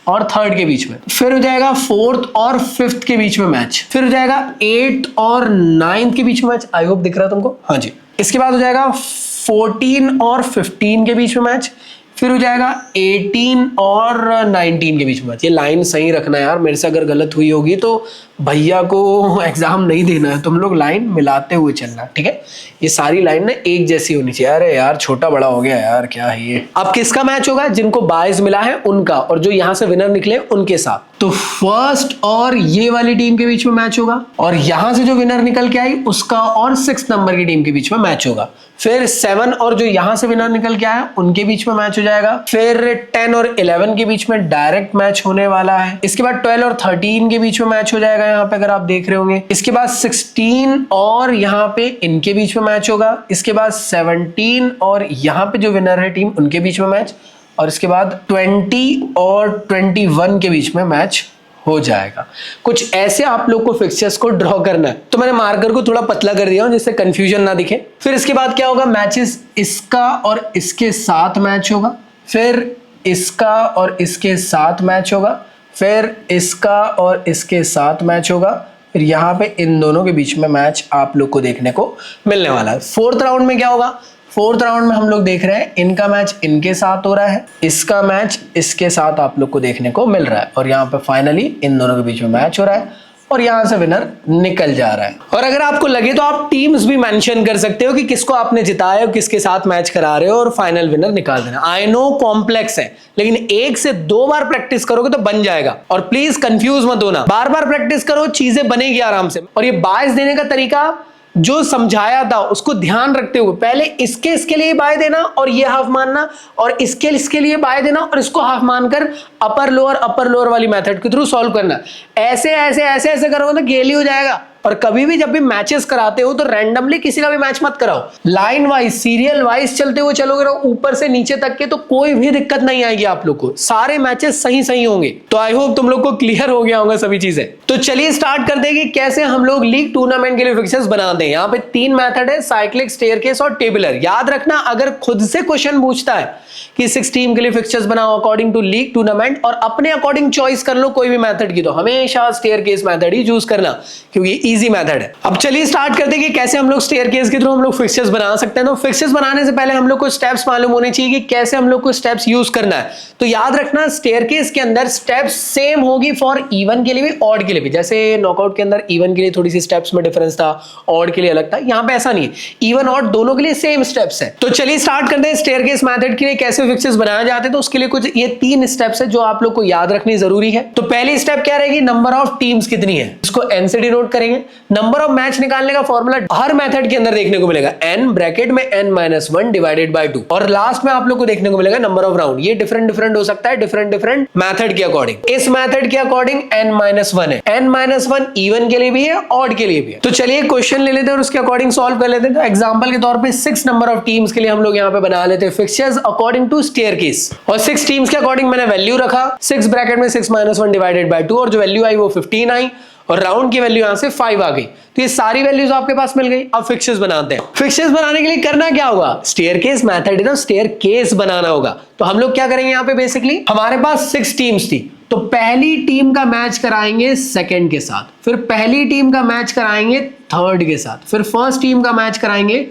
और थर्ड के बीच में, फिर हो जाएगा फोर्थ और फिफ्थ के बीच में मैच, फिर हो जाएगा 8 और 9 के बीच में मैच। आई होप दिख रहा है तुमको, हाँ जी। इसके बाद हो जाएगा 14 और 15 के बीच में मैच, फिर हो जाएगा 18 और 19 के बीच में मैच। ये लाइन सही रखना यार, मेरे से अगर गलत हुई होगी तो भैया को एग्जाम नहीं देना है, तुम लोग लाइन मिलाते हुए चलना, ठीक है। ये सारी लाइन ना एक जैसी होनी चाहिए। अरे यार छोटा बड़ा हो गया यार, क्या है ये। अब किसका मैच होगा, जिनको बायस मिला है उनका, और जो यहां से विनर निकले उनके साथ। तो फर्स्ट और ये वाली टीम के बीच में मैच होगा और यहां से जो विनर निकल के आई उसका और 6 नंबर की टीम के बीच में मैच होगा। फिर 7 और जो यहां से विनर निकल के आया उनके बीच में मैच हो जाएगा। फिर 10 और 11 के बीच में डायरेक्ट मैच होने वाला है। इसके बाद 12 और 13 के बीच में मैच हो जाएगा यहाँ पे, अगर आप देख रहे होंगे। इसके बाद 16 और यहाँ पे इनके बीच में मैच होगा। इसके बाद 17 और यहाँ पे जो विनर है टीम उनके बीच में मैच, और इसके बाद 20 और 21 के बीच में मैच हो जाएगा। कुछ ऐसे आप लोग को फिक्सचर्स को ड्रॉ करना है। तो मैंने मार्कर को थोड़ा पतला कर दिया हूं जिससे कंफ्यूजन ना दिखे। फिर इसके बाद क्या होगा, मैचेस इसका और इसके साथ मैच होगा, फिर इसका और इसके साथ मैच होगा, फिर इसका और इसके साथ मैच होगा, फिर यहाँ पे इन दोनों के बीच में मैच आप लोग को देखने को मिलने वाला है। फोर्थ राउंड में क्या होगा, फोर्थ राउंड में हम लोग देख रहे हैं इनका मैच इनके साथ हो रहा है, इसका मैच इसके साथ आप लोग को देखने को मिल रहा है, और यहाँ पे फाइनली इन दोनों के बीच में मैच हो रहा है और यहां से विनर निकल जा रहा है। और अगर आपको लगे तो आप टीम्स भी मेंशन कर सकते हो कि किसको आपने जिताया और किसके साथ मैच करा रहे हो और फाइनल विनर निकाल देना। आई नो कॉम्प्लेक्स है, लेकिन 1 से 2 बार प्रैक्टिस करोगे तो बन जाएगा। और प्लीज कंफ्यूज मत होना, बार बार प्रैक्टिस करो, चीजें बनेगी आराम से। और ये बायस देने का तरीका जो समझाया था उसको ध्यान रखते हुए पहले इसके लिए बाय देना और ये हाफ मानना, और इसके लिए बाय देना और इसको हाफ मानकर अपर लोअर वाली मेथड के थ्रू सॉल्व करना। ऐसे करोगे तो गेली हो जाएगा। और कभी भी जब भी मैचेस कराते हो तो रैंडमली किसी का भी मैच मत कराओ, लाइन वाइज सीरियल वाइज चलते हुए चलोगे ना ऊपर से नीचे तक के, तो कोई भी दिक्कत नहीं आएगी आप लोग को, सारे मैचेस सही होंगे। तो आई होप तुम लोग को क्लियर हो गया होगा सभी चीजें। तो चलिए स्टार्ट करते हैं कि कैसे हम लोग लीग टूर्नामेंट के लिए फिक्सर्स बनाते हैं। यहाँ पे 3 मेथड है, साइक्लिक, स्टेयरकेस और टेबुलर। याद रखना, अगर खुद से क्वेश्चन पूछता है कि 6 टीम के लिए फिक्सर्स बनाओ अकॉर्डिंग टू लीग टूर्नामेंट और अपने अकॉर्डिंग चॉइस कर लो कोई भी मेथड की, तो हमेशा स्टेयरकेस मेथड ही चूज करना क्योंकि इजी मेथड है। अब चलिए स्टार्ट करते हैं कि कैसे हम लोग स्टेयरकेस के थ्रू हम लोग फिक्सर्स बना सकते हैं। तो फिक्सर्स बनाने से पहले हम लोग को स्टेप्स मालूम होने चाहिए कि कैसे हम लोग को स्टेप्स यूज करना है। तो याद रखना, स्टेयरकेस के अंदर स्टेप्स सेम होगी फॉर इवन के लिए भी ऑड के लिए भी। जैसे नॉकआउट के अंदर इवन के लिए थोड़ी सी स्टेप्स में डिफरेंस था, ऑड के लिए अलग था, यहाँ पे ऐसा नहीं है, इवन ऑड दोनों के लिए सेम स्टेप्स है। तो चलिए स्टार्ट करते हैं स्टेयरकेस मेथड के लिए कैसे फिक्सर्स बनाए जाते हैं। तो उसके लिए कुछ ये 3 स्टेप्स है जो आप लोग को याद रखनी जरूरी है। तो पहली स्टेप क्या रहेगी, नंबर ऑफ टीम्स कितनी है, इसको एन से डिनोट करेंगे। नंबर ऑफ मैच निकालने का फॉर्मूला हर मेथड के अंदर देखने को मिलेगा, n ब्रैकेट में n-1 डिवाइडेड बाय 2, और लास्ट में आप लोग को देखने को मिलेगा नंबर ऑफ राउंड। ये डिफरेंट हो सकता है डिफरेंट मेथड के अकॉर्डिंग। इस मेथड के अकॉर्डिंग n-1 है, n-1 इवन के लिए भी है, ऑड के लिए भी है। तो चलिए क्वेश्चन ले लेते हैं और उसके अकॉर्डिंग सॉल्व कर लेते हैं। तो एग्जांपल के तौर पे 6 नंबर ऑफ टीम्स के लिए हम लोग यहाँ पे बना लेते हैं फिक्सचर्स अकॉर्डिंग टू स्टेयरकेस, और 6 टीम्स के अकॉर्डिंग मैंने वैल्यू रखा 6 ब्रैकेट में 6-1 डिवाइडेड बाय 2, और जो वैल्यू आई वो 15 आई और राउंड की वैल्यू यहां से 5 आ गई। तो ये सारी वैल्यूज आपके पास मिल गई। अब फिक्सर्स बनाते हैं। फिक्सर्स बनाने के लिए करना क्या होगा, स्टेयरकेस मेथड है तो स्टेयरकेस बनाना होगा। तो हम लोग क्या करेंगे, यहाँ पे बेसिकली हमारे पास 6 टीम्स थी, तो पहली टीम का मैच कराएंगे सेकंड के साथ, फिर पहली टीम का मैच कराएंगे थर्ड के साथ, फिर फर्स्ट टीम का मैच कराएंगे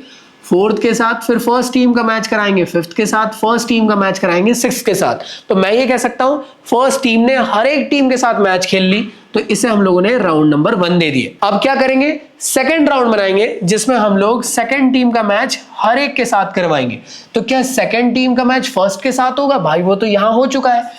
फोर्थ के साथ, फिर फर्स्ट टीम का मैच कराएंगे फिफ्थ के साथ, फर्स्ट टीम का मैच कराएंगे सिक्स्थ के साथ। तो मैं ये कह सकता हूं फर्स्ट टीम ने हर एक टीम के साथ मैच खेल ली, तो इसे हम लोगों ने राउंड नंबर 1 दे दिए। अब क्या करेंगे, सेकंड राउंड बनाएंगे जिसमें हम लोग सेकंड टीम का मैच हर एक के साथ करवाएंगे। तो क्या सेकंड टीम का मैच फर्स्ट के साथ होगा, भाई वो तो यहां हो चुका है,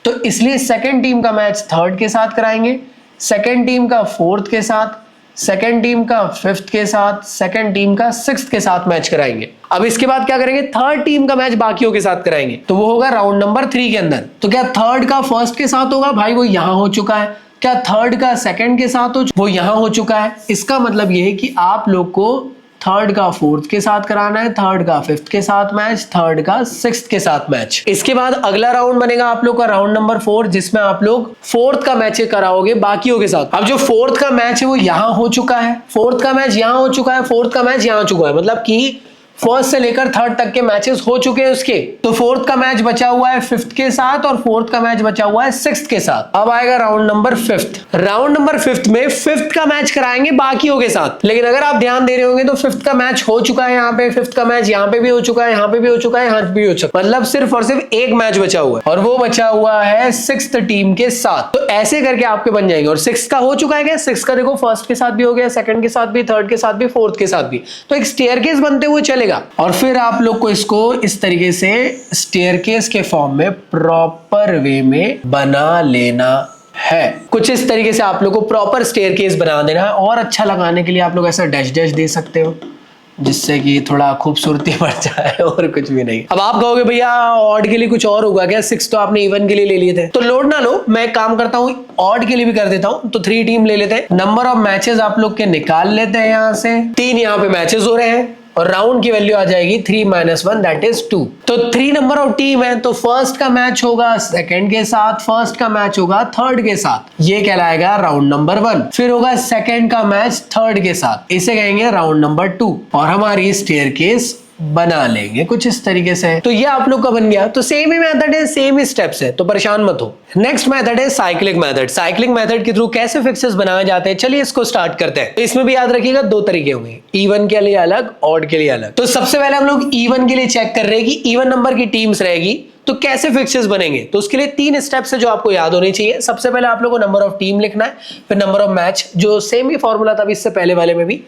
तो इसलिए सेकंड टीम का मैच थर्ड के साथ कराएंगे, सेकंड टीम का फोर्थ के साथ, सेकंड टीम का फिफ्थ के साथ, सेकंड टीम का सिक्स्थ के साथ मैच कराएंगे। अब इसके बाद क्या करेंगे, थर्ड टीम का मैच बाकियों के साथ कराएंगे, तो वो होगा राउंड नंबर 3 के अंदर। तो क्या थर्ड का फर्स्ट के साथ होगा, भाई वो यहां हो चुका है। क्या थर्ड का सेकंड के साथ हो, वो यहां हो चुका है। इसका मतलब ये है कि आप लोग को थर्ड का फोर्थ के साथ कराना है, थर्ड का फिफ्थ के साथ मैच, थर्ड का सिक्स्थ के साथ मैच। इसके बाद अगला राउंड बनेगा आप लोग का राउंड नंबर 4, जिसमें आप लोग फोर्थ का मैच कराओगे बाकियों के साथ। अब जो फोर्थ का मैच है वो यहां हो चुका है, फोर्थ का मैच यहां हो चुका है, फोर्थ का मैच यहां हो चुका है, मतलब कि फर्स्ट से लेकर थर्ड तक के मैचेस हो चुके हैं उसके। तो फोर्थ का मैच बचा हुआ है फिफ्थ के साथ और फोर्थ का मैच बचा हुआ है सिक्स्थ के साथ। अब आएगा राउंड नंबर 5। राउंड नंबर 5 में फिफ्थ का मैच कराएंगे बाकियों के साथ। लेकिन अगर आप ध्यान दे रहे होंगे तो फिफ्थ का मैच हो चुका है, यहाँ पे फिफ्थ का मैच यहाँ पे भी हो चुका है, यहाँ पे भी हो चुका है, यहाँ पे भी हो चुका है, मतलब सिर्फ और सिर्फ एक मैच बचा हुआ है और वो बचा हुआ है सिक्स्थ टीम के साथ। तो ऐसे करके आपके बन जाएंगे। और सिक्स्थ का हो चुका है क्या, सिक्स्थ का देखो फर्स्ट के साथ भी हो गया, सेकंड के साथ भी, थर्ड के साथ भी, फोर्थ के साथ भी। तो एक स्टेयरकेस बनते हुए चलेगा। और फिर आप लोग को इसको इस तरीके से स्टेयरकेस के फॉर्म में प्रॉपर वे में बना लेना है। कुछ इस तरीके से आप लोग को प्रॉपर स्टेयरकेस बना देना है। और अच्छा लगाने के लिए आप लोग ऐसा डैश डैश दे सकते हो जिससे कि थोड़ा खूबसूरती बढ़ जाए, और कुछ भी नहीं। अब आप कहोगे भैया ऑड के लिए कुछ और होगा क्या, 6 तो आपने इवन के लिए ले लिए थे। तो लोड ना लो, मैं काम करता हूँ ऑड के लिए भी कर देता हूँ। तो 3 टीम ले लेते हैं, नंबर ऑफ मैचेस आप लोग के निकाल लेते हैं, यहाँ से 3 यहाँ पे मैचेस हो रहे हैं और राउंड की वैल्यू आ जाएगी 3-1 दैट इज 2। तो 3 नंबर ऑफ टीम है, तो फर्स्ट का मैच होगा सेकंड के साथ, फर्स्ट का मैच होगा थर्ड के साथ, ये कहलाएगा राउंड नंबर 1। फिर होगा सेकंड का मैच थर्ड के साथ, इसे कहेंगे राउंड नंबर 2। और हमारी स्टेयरकेस बना लेंगे कुछ इस तरीके से। तो ये आप लोग का बन गया। तो सेम ही मेथड है, सेम ही स्टेप्स है, तो परेशान मत हो। नेक्स्ट मेथड है साइक्लिक मेथड। साइक्लिक मेथड के थ्रू कैसे फिक्सेस बनाए जाते हैं, चलिए इसको स्टार्ट करते हैं। तो इसमें भी याद रखिएगा दो तरीके होंगे, इवन के लिए अलग, ऑड के लिए अलग। तो सबसे पहले हम लोग इवन के लिए चेक कर रहे हैं कि इवन नंबर की टीम्स रहेगी तो कैसे फिक्सेस बनेंगे। तो उसके लिए 3 स्टेप्स है जो आपको याद होने चाहिए। सबसे पहले आप लोगों को नंबर ऑफ टीम लिखना है, फिर नंबर ऑफ मैच जो सेम ही फॉर्मूला था इससे पहले वाले में भी,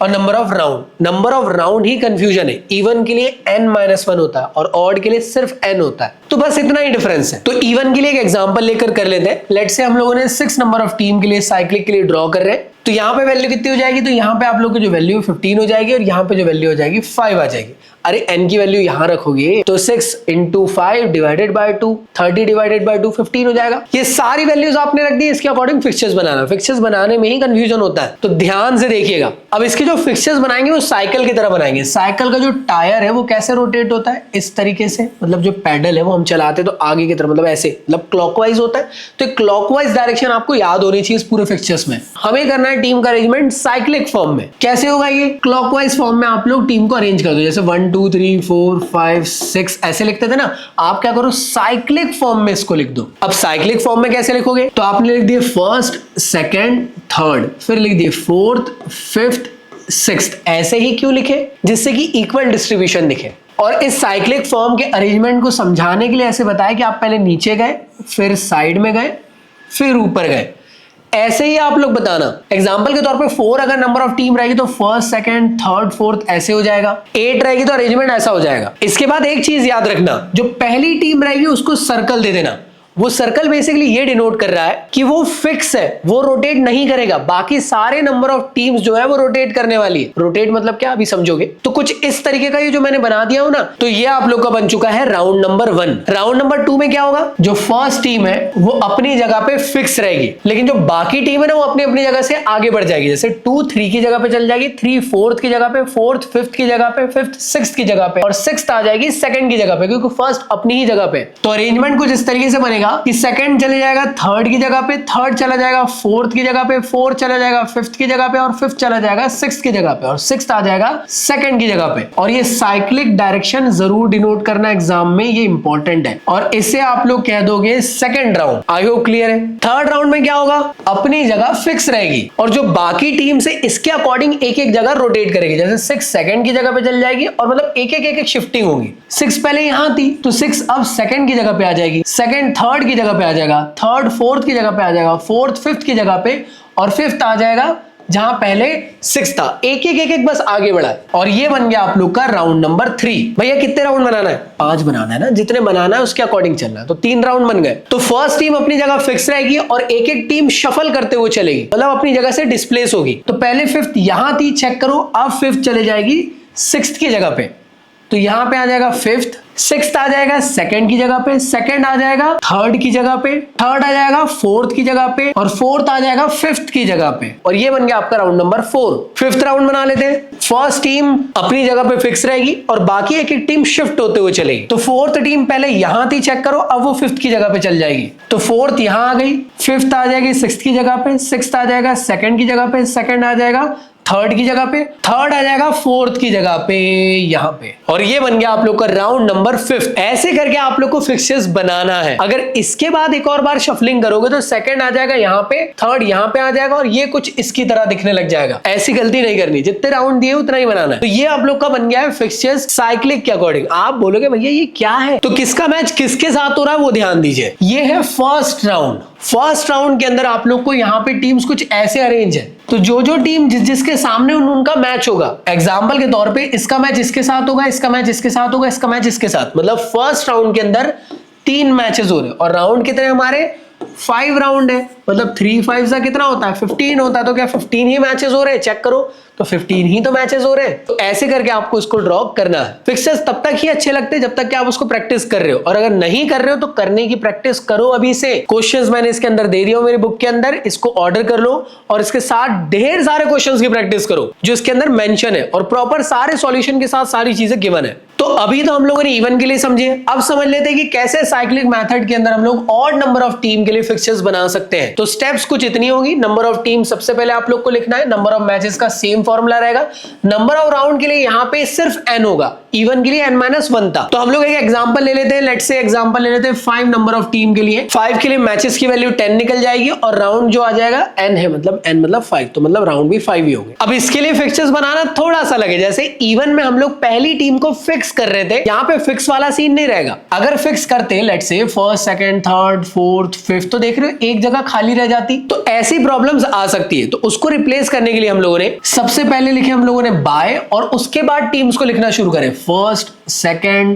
और number of round. Number of round he confusion है, इवन के लिए n-1 होता है और ऑड के लिए सिर्फ n होता है। तो बस इतना ही डिफरेंस है। तो इवन के लिए एक एग्जांपल लेकर कर लेते हैं। लेट्स से हम लोगों ने 6 नंबर ऑफ टीम के लिए साइक्लिक के लिए ड्रॉ कर रहे हैं। तो यहाँ पे वैल्यू कितनी हो जाएगी, तो यहाँ पे आप लोग की जो वैल्यू 15 हो जाएगी और यहाँ पे जो वैल्यू हो जाएगी 5 आ जाएगी। अरे n की वैल्यू यहां रखोगे तो 6 × 5 डिवाइडेड बाय 2, 30 डिवाइडेड बाय 2 15 हो जाएगा। ये सारी वैल्यूज आपने रख दी, इसके अकॉर्डिंग फिक्सचर्स बनाना। फिक्सचर्स बनाने में ही कंफ्यूजन होता है, तो ध्यान से देखिएगा। अब इसके जो फिक्सचर्स बनाएंगे वो साइकिल की तरह बनाएंगे। साइकिल का जो टायर है वो कैसे रोटेट होता है, इस तरीके से, मतलब जो पैडल है वो हम चलाते तो आगे की तरफ, मतलब ऐसे, मतलब क्लॉकवाइज होता है। तो क्लॉकवाइज डायरेक्शन आपको याद होनी चाहिए इस पूरे फिक्सचर्स में। हमें करना है टीम का अरेंजमेंट साइक्लिक फॉर्म में। कैसे होगा ये, क्लॉकवाइज फॉर्म में आप लोग टीम को अरेंज कर दो, जैसे 1 2 3 4 5 6 ऐसे लिखते थे ना, आप क्या करो साइक्लिक फॉर्म में इसको लिख दो। अब साइक्लिक फॉर्म में कैसे लिखोगे, तो आपने लिख दिए फर्स्ट, सेकंड, थर्ड, फिर लिख दिए फोर्थ, फिफ्थ, सिक्स्थ। ऐसे ही क्यों लिखे, जिससे कि इक्वल डिस्ट्रीब्यूशन दिखे। और इस साइक्लिक फॉर्म के अरेंजमेंट को समझाने के लिए ऐसे बताया कि आप पहले नीचे गए, फिर साइड में गए, फिर ऊपर गए। ऐसे ही आप लोग बताना। एग्जाम्पल के तौर पे 4 अगर नंबर ऑफ टीम रहेगी तो फर्स्ट, सेकंड, थर्ड, फोर्थ ऐसे हो जाएगा। 8 रहेगी तो अरेंजमेंट ऐसा हो जाएगा। इसके बाद एक चीज याद रखना, जो पहली टीम रहेगी उसको सर्कल दे देना। वो सर्कल बेसिकली ये डिनोट कर रहा है कि वो फिक्स है, वो रोटेट नहीं करेगा। बाकी सारे नंबर ऑफ टीम्स जो है वो रोटेट करने वाली है। रोटेट मतलब क्या, अभी समझोगे। तो कुछ इस तरीके का ये जो मैंने बना दिया हूं ना, तो ये आप लोग का बन चुका है राउंड नंबर 1। राउंड नंबर 2 में क्या होगा, जो फर्स्ट टीम है वो अपनी जगह पे फिक्स रहेगी, लेकिन जो बाकी टीम है ना वो अपनी अपनी जगह से आगे बढ़ जाएगी। जैसे 2 3 की जगह पे चल जाएगी, 3 4th की जगह पे, 4th 5th की जगह पे, 5th 6th की जगह पे, और 6th आ जाएगी 2nd की जगह पे, क्योंकि फर्स्ट अपनी ही जगह पे। तो अरेंजमेंट कुछ इस तरीके से बनेगा कि 2nd चले जाएगा 3rd की जगह पे, 3rd चला जाएगा 4th की जगह पे, 4th चला जाएगा 5th की जगह पे, और 5th चला जाएगा 6th की जगह पे, और 6th आ जाएगा 2nd की जगह पे। और ये साइक्लिक डायरेक्शन जरूर डिनोट करना एग्जाम में, ये इंपॉर्टेंट है। और इसे आप लोग कह दोगे second round. I hope clear है। थर्ड राउंड में क्या होगा, अपनी जगह फिक्स रहेगी और जो बाकी टीम से इसके अकॉर्डिंग एक एक जगह रोटेट करेगी। जैसे 6 2nd की जगह पे चल जाएगी और मतलब एक एक शिफ्टिंग होगी। 6 पहले यहां थी तो 6 अब 2nd की जगह पे आ जाएगी, 2nd 3rd की जगह पे आ जाएगा, 3rd 4th की जगह पे आ जाएगा, 4th 5th की जगह पे, और 5th आ जाएगा जहां पहले 6 था। एक एक बस आगे बढ़ा है। और ये बन गया आप लोग का राउंड नंबर 3। भैया कितने राउंड बनाना है, 5 बनाना है ना, जितने बनाना है उसके अकॉर्डिंग चलना है। तो 3 राउंड बन गए। तो फर्स्ट टीम अपनी जगह फिक्स रहेगी और एक एक टीम शफल करते हुए चलेगी, मतलब अपनी जगह से डिस्प्लेस होगी। तो पहले 5th यहां थी, चेक करो, अब 5th चले जाएगी 6th की जगह पे, तो यहां पे आ जाएगा 5th, 6th आ जाएगा 2nd की जगह पे, 2nd आ जाएगा 3rd की जगह पे, 3rd आ जाएगा 4th की जगह पे, और 4th आ जाएगा 5th की जगह पे। और ये बन गया आपका राउंड नंबर 4। 5th राउंड बना लेते हैं। फर्स्ट टीम अपनी जगह पे फिक्स रहेगी और बाकी एक एक टीम शिफ्ट होते हुए चलेगी। तो 4th टीम पहले यहां थी, चेक करो, अब वो 5th की जगह पे चल जाएगी। तो 4th यहां आ गई, 5th आ जाएगी 6th की जगह पे, 6th आ जाएगा 2nd की जगह पे, 2nd आ जाएगा 3rd की जगह पे, 3rd आ जाएगा 4th की जगह पे, यहां पे। और ये बन गया आप लोग का राउंड नंबर 5। ऐसे करके आप लोग को फिक्सेस बनाना है। अगर इसके बाद एक और बार शफलिंग करोगे तो 2nd आ जाएगा यहां पे, 3rd यहां पे आ जाएगा और ये कुछ इसकी तरह दिखने लग जाएगा। ऐसी गलती नहीं करनी, जितने राउंड दिए उतना ही बनाना है। तो ये आप लोग का बन गया है फिक्सेस साइक्लिक के अकॉर्डिंग। आप बोलोगे भैया ये क्या है, तो किसका मैच किसके साथ हो रहा है वो ध्यान दीजिए। ये है फर्स्ट राउंड। फर्स्ट राउंड के अंदर आप लोग को यहाँ पे टीम्स कुछ ऐसे अरेंज है, तो जो टीम जिसके सामने उनका मैच होगा। एग्जांपल के तौर पे इसका मैच इसके साथ होगा, इसका मैच इसके साथ होगा, इसका मैच इसके साथ। मतलब फर्स्ट राउंड के अंदर 3 मैचेस हो रहे हैं और राउंड कितने हमारे 5 राउंड है, मतलब 3 5 का कितना होता है 15 होता है। तो क्या 15 ही मैचेस हो रहे हैं, चेक करो, तो 15 ही तो मैचेस हो रहे हैं। तो ऐसे करके आपको इसको ड्रॉ करना है। फिक्सेस तब तक ही अच्छे लगते हैं जब तक कि आप उसको प्रैक्टिस कर रहे हो, और अगर नहीं कर रहे हो तो करने की प्रैक्टिस करो अभी से। क्वेश्चंस मैंने इसके अंदर दे दिया हूं मेरी बुक के अंदर, इसको ऑर्डर कर लो और इसके साथ ढेर सारे क्वेश्चंस की प्रैक्टिस करो जो इसके अंदर मेंशन है, और प्रॉपर सारे सॉल्यूशन के साथ सारी चीजें गिवन है। तो अभी तो हम लोगों ने इवन के लिए समझे, अब समझ लेते हैं कि कैसे साइक्लिक मेथड के अंदर हम लोग ऑड नंबर ऑफ टीम के लिए फिक्सेस बना सकते हैं। तो स्टेप्स कुछ इतनी होगी। नंबर ऑफ टीम सबसे पहले आप लोग को लिखना है, नंबर ऑफ मैचेस का सेम फॉर्मूला रहेगा, नंबर ऑफ राउंड के लिए यहां पे सिर्फ n होगा, इवन के लिए n-1 था। तो हम लोग एक एग्जांपल ले लेते हैं, लेट्स से एग्जांपल ले लेते हैं 5 नंबर ऑफ टीम के लिए। 5 के लिए मैचेस की वैल्यू 10 निकल जाएगी और राउंड जो आ जाएगा n है, मतलब n मतलब 5, तो मतलब राउंड भी 5 ही होंगे। अब इसके लिए फिक्सर्स बनाना थोड़ा सा लगे, जैसे इवन में हम लोग पहली टीम को फिक्स कर रहे थे, यहां पे फिक्स वाला सीन नहीं रहेगा। अगर फिक्स करते let's say first, second, third, fourth, fifth, तो देख रहे हो एक जगह खाली रह जाती, तो ऐसी प्रॉब्लम्स आ सकती है। तो उसको रिप्लेस करने के लिए हम लोगों ने सबसे पहले लिखे हम लोगों ने बाय, और उसके बाद टीम्स को लिखना शुरू करें फर्स्ट, सेकंड,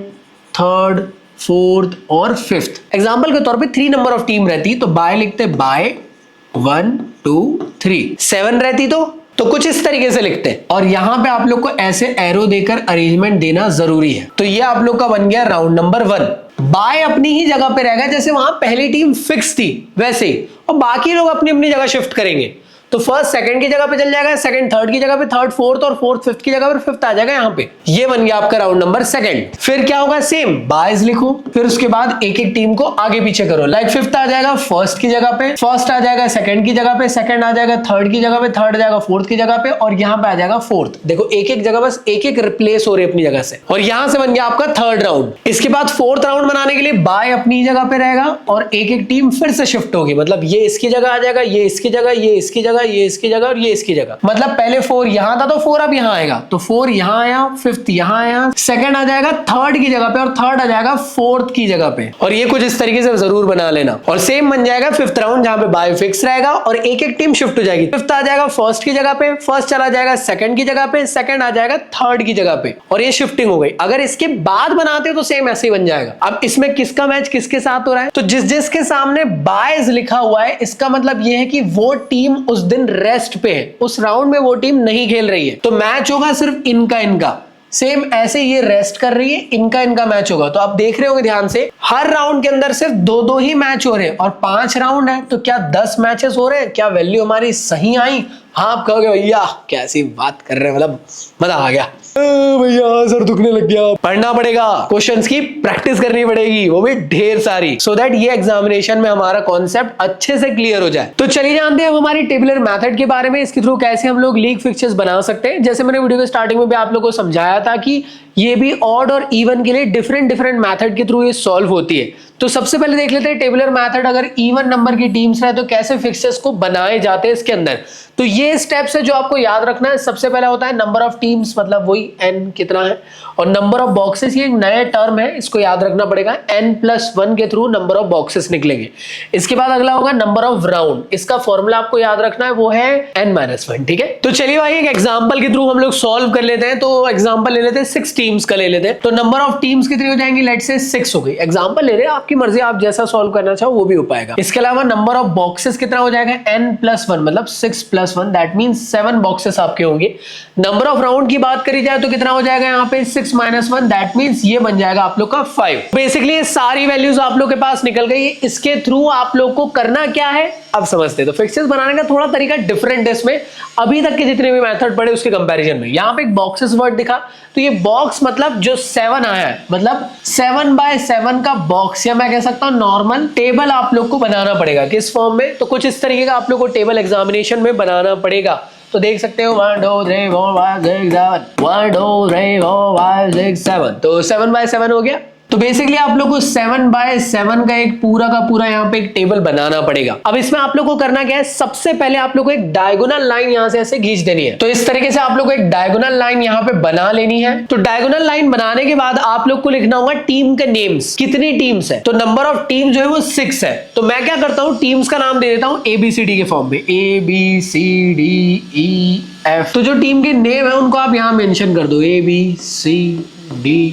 थर्ड, फोर्थ और फिफ्थ। एग्जांपल के तौर पे 3 नंबर ऑफ टीम रहती तो बाय लिखते बाय 1 2 3। 7 रहती तो कुछ इस तरीके से लिखते हैं, और यहां पे आप लोग को ऐसे एरो देकर अरेंजमेंट देना जरूरी है। तो ये आप लोग का बन गया राउंड नंबर 1। बाय अपनी ही जगह पे रहेगा, जैसे वहां पहली टीम फिक्स थी वैसे ही, और बाकी लोग अपनी अपनी जगह शिफ्ट करेंगे। तो फर्स्ट सेकंड की जगह पे चल जाएगा, सेकंड थर्ड की जगह पे थर्ड, फोर्थ, और फोर्थ फिफ्थ की जगह पे फिफ्थ आ जाएगा यहाँ पे। ये बन गया आपका राउंड नंबर 2। फिर क्या होगा, सेम बायज लिखो, फिर उसके बाद एक एक टीम को आगे पीछे करो। लाइक फिफ्थ आ जाएगा फर्स्ट की जगह पे, फर्स्ट आ जाएगा सेकंड की जगह पे, सेकंड आ जाएगा थर्ड की जगह पे, थर्ड आ जाएगा फोर्थ की जगह पे, और यहाँ पे आ जाएगा फोर्थ। देखो एक एक जगह बस एक एक रिप्लेस हो रही है अपनी जगह से, और यहां से बन गया आपका थर्ड राउंड। इसके बाद फोर्थ राउंड बनाने के लिए बाय अपनी जगह पे रहेगा और एक एक टीम फिर से शिफ्ट होगी, मतलब ये इसकी जगह आ जाएगा, ये इसकी जगह, ये इसकी जगह, ये इसकी जगह और ये इसकी जगह। मतलब पहले 4 यहां था तो 4 अब यहां आएगा, तो 4 यहां आया, फिफ्थ यहां आया, सेकंड आ जाएगा थर्ड की जगह पे और थर्ड आ जाएगा फोर्थ की जगह पे, और ये कुछ इस तरीके से जरूर बना लेना। और सेम बन जाएगा फिफ्थ राउंड, जहां पे बाय फिक्स रहेगा और एक एक टीम शिफ्ट हो जाएगी। फिफ्थ आ जाएगा फर्स्ट की जगह पे, फर्स्ट चला जाएगा सेकंड की जगह पे, सेकंड आ जाएगा थर्ड की जगह पे, और ये शिफ्टिंग हो गई। अगर इसके बाद बनाते हो तो सेम ऐसे ही बन जाएगा। अब इसमें किसका मैच किसके साथ हो रहा है, तो जिस जिसके सामने बायज लिखा हुआ है, इसका मतलब ये है कि वो टीम उस दिन रेस्ट पे है, उस राउंड में वो टीम नहीं खेल रही है, तो मैच होगा सिर्फ इनका। सेम ऐसे ये रेस्ट कर रही है, इनका मैच होगा। तो आप देख रहे होंगे ध्यान से, हर राउंड के अंदर सिर्फ 2-2 ही मैच हो रहे हैं, और 5 राउंड है तो क्या 10 मैचेस हो रहे हैं। क्या वैल्यू हमारी सही आई? हाँ, आप कहोगे भैया कैसी बात कर रहे हैं, मतलब मजा आ गया भैया, सर दुखने लग गया। पढ़ना पड़ेगा, क्वेश्चंस की प्रैक्टिस करनी पड़ेगी, वो भी ढेर सारी, सो दैट ये एग्जामिनेशन में हमारा कॉन्सेप्ट अच्छे से क्लियर हो जाए। तो चलिए जानते हैं हम हमारी टेबुलर मेथड के बारे में, इसके थ्रू कैसे हम लोग लीग फिक्चर्स बना सकते हैं। जैसे मैंने वीडियो के स्टार्टिंग में भी आप लोगों को समझाया था कि ये भी ऑड और इवन के लिए डिफरेंट मेथड के थ्रू ये सॉल्व होती है। तो सबसे पहले देख लेते हैं टेबुलर मेथड, अगर इवन नंबर की टीम्स रहे तो कैसे फिक्चर्स को बनाए जाते हैं इसके अंदर। तो ये स्टेप्स है जो आपको याद रखना है। सबसे पहला होता है नंबर ऑफ टीम्स, मतलब वही n कितना है, और नंबर ऑफ बॉक्सेस, ये एक नया टर्म है, इसको याद रखना पड़ेगा। n+1 के थ्रू नंबर ऑफ बॉक्सेस निकलेंगे। इसके बाद अगला होगा नंबर ऑफ राउंड, इसका फॉर्मूला आपको याद रखना है, वो है n-1, ठीक है। तो चलिए भाई एक एग्जांपल के थ्रू हम लोग सॉल्व कर लेते हैं। तो एग्जांपल ले लेते हैं 6 टीम्स का ले लेते हैं। तो नंबर ऑफ टीम्स कितनी हो जाएंगी, लेट्स से 6 हो गई। एग्जांपल ले रहे हैं, आपकी मर्जी, आप जैसा सॉल्व करना चाहो वो भी हो पाएगा। इसके अलावा नंबर ऑफ बॉक्सेस कितना हो जाएगा, n+1, मतलब 6+1, दैट मींस 7 बॉक्सेस आपके होंगे। नंबर ऑफ राउंड की बात करी जाए तो कितना हो जाएगा यहाँ पे 6-1, दैट मींस ये बन जाएगा आप लोग का 5। बेसिकली ये सारी वैल्यूज आप लोग के पास निकल गई। इसके थ्रू आप लोग को करना क्या है अब समझते हैं। तो फिक्चर्स बनाने का थोड़ा तरीका डिफरेंट है इसमें, अभी तक के जितने भी मेथड पढ़े उसके कंपैरिजन में। यहाँ पे एक बॉक्सेस वर्ड दिखा, तो ये बॉक्स मतलब जो 7 आया है, मतलब 7x7 का बॉक्स, या मैं कह सकता हूँ नॉर्मल टेबल आप लोग को बनाना पड़ेगा। किस फॉर्म में, तो कुछ इस तरीके का आप लोग को टेबल एग्जामिनेशन में बनाना पड़ेगा। तो देख सकते हो 1 2 3 4 5 6 7, 1 2 3 4 5 6 7, तो 7x7 हो गया। तो बेसिकली आप लोग को 7x7 का एक पूरा का पूरा यहाँ पे एक टेबल बनाना पड़ेगा। अब इसमें आप लोग को करना क्या है, सबसे पहले आप लोग को एक डायगोनल लाइन यहाँ से ऐसे खींच देनी है। तो इस तरीके से आप लोग को एक डायगोनल लाइन यहाँ पे बना लेनी है। तो डायगोनल लाइन बनाने के बाद आप लोग को लिखना होगा टीम के नेम्स, कितनी टीम्स है। तो नंबर ऑफ टीम जो है वो 6 है। तो मैं क्या करता हूँ, टीम्स का नाम दे देता हूँ ABCD के फॉर्म में, ABCDEF। तो जो टीम के नेम है उनको आप यहाँ मेंशन कर दो, ABCDEF।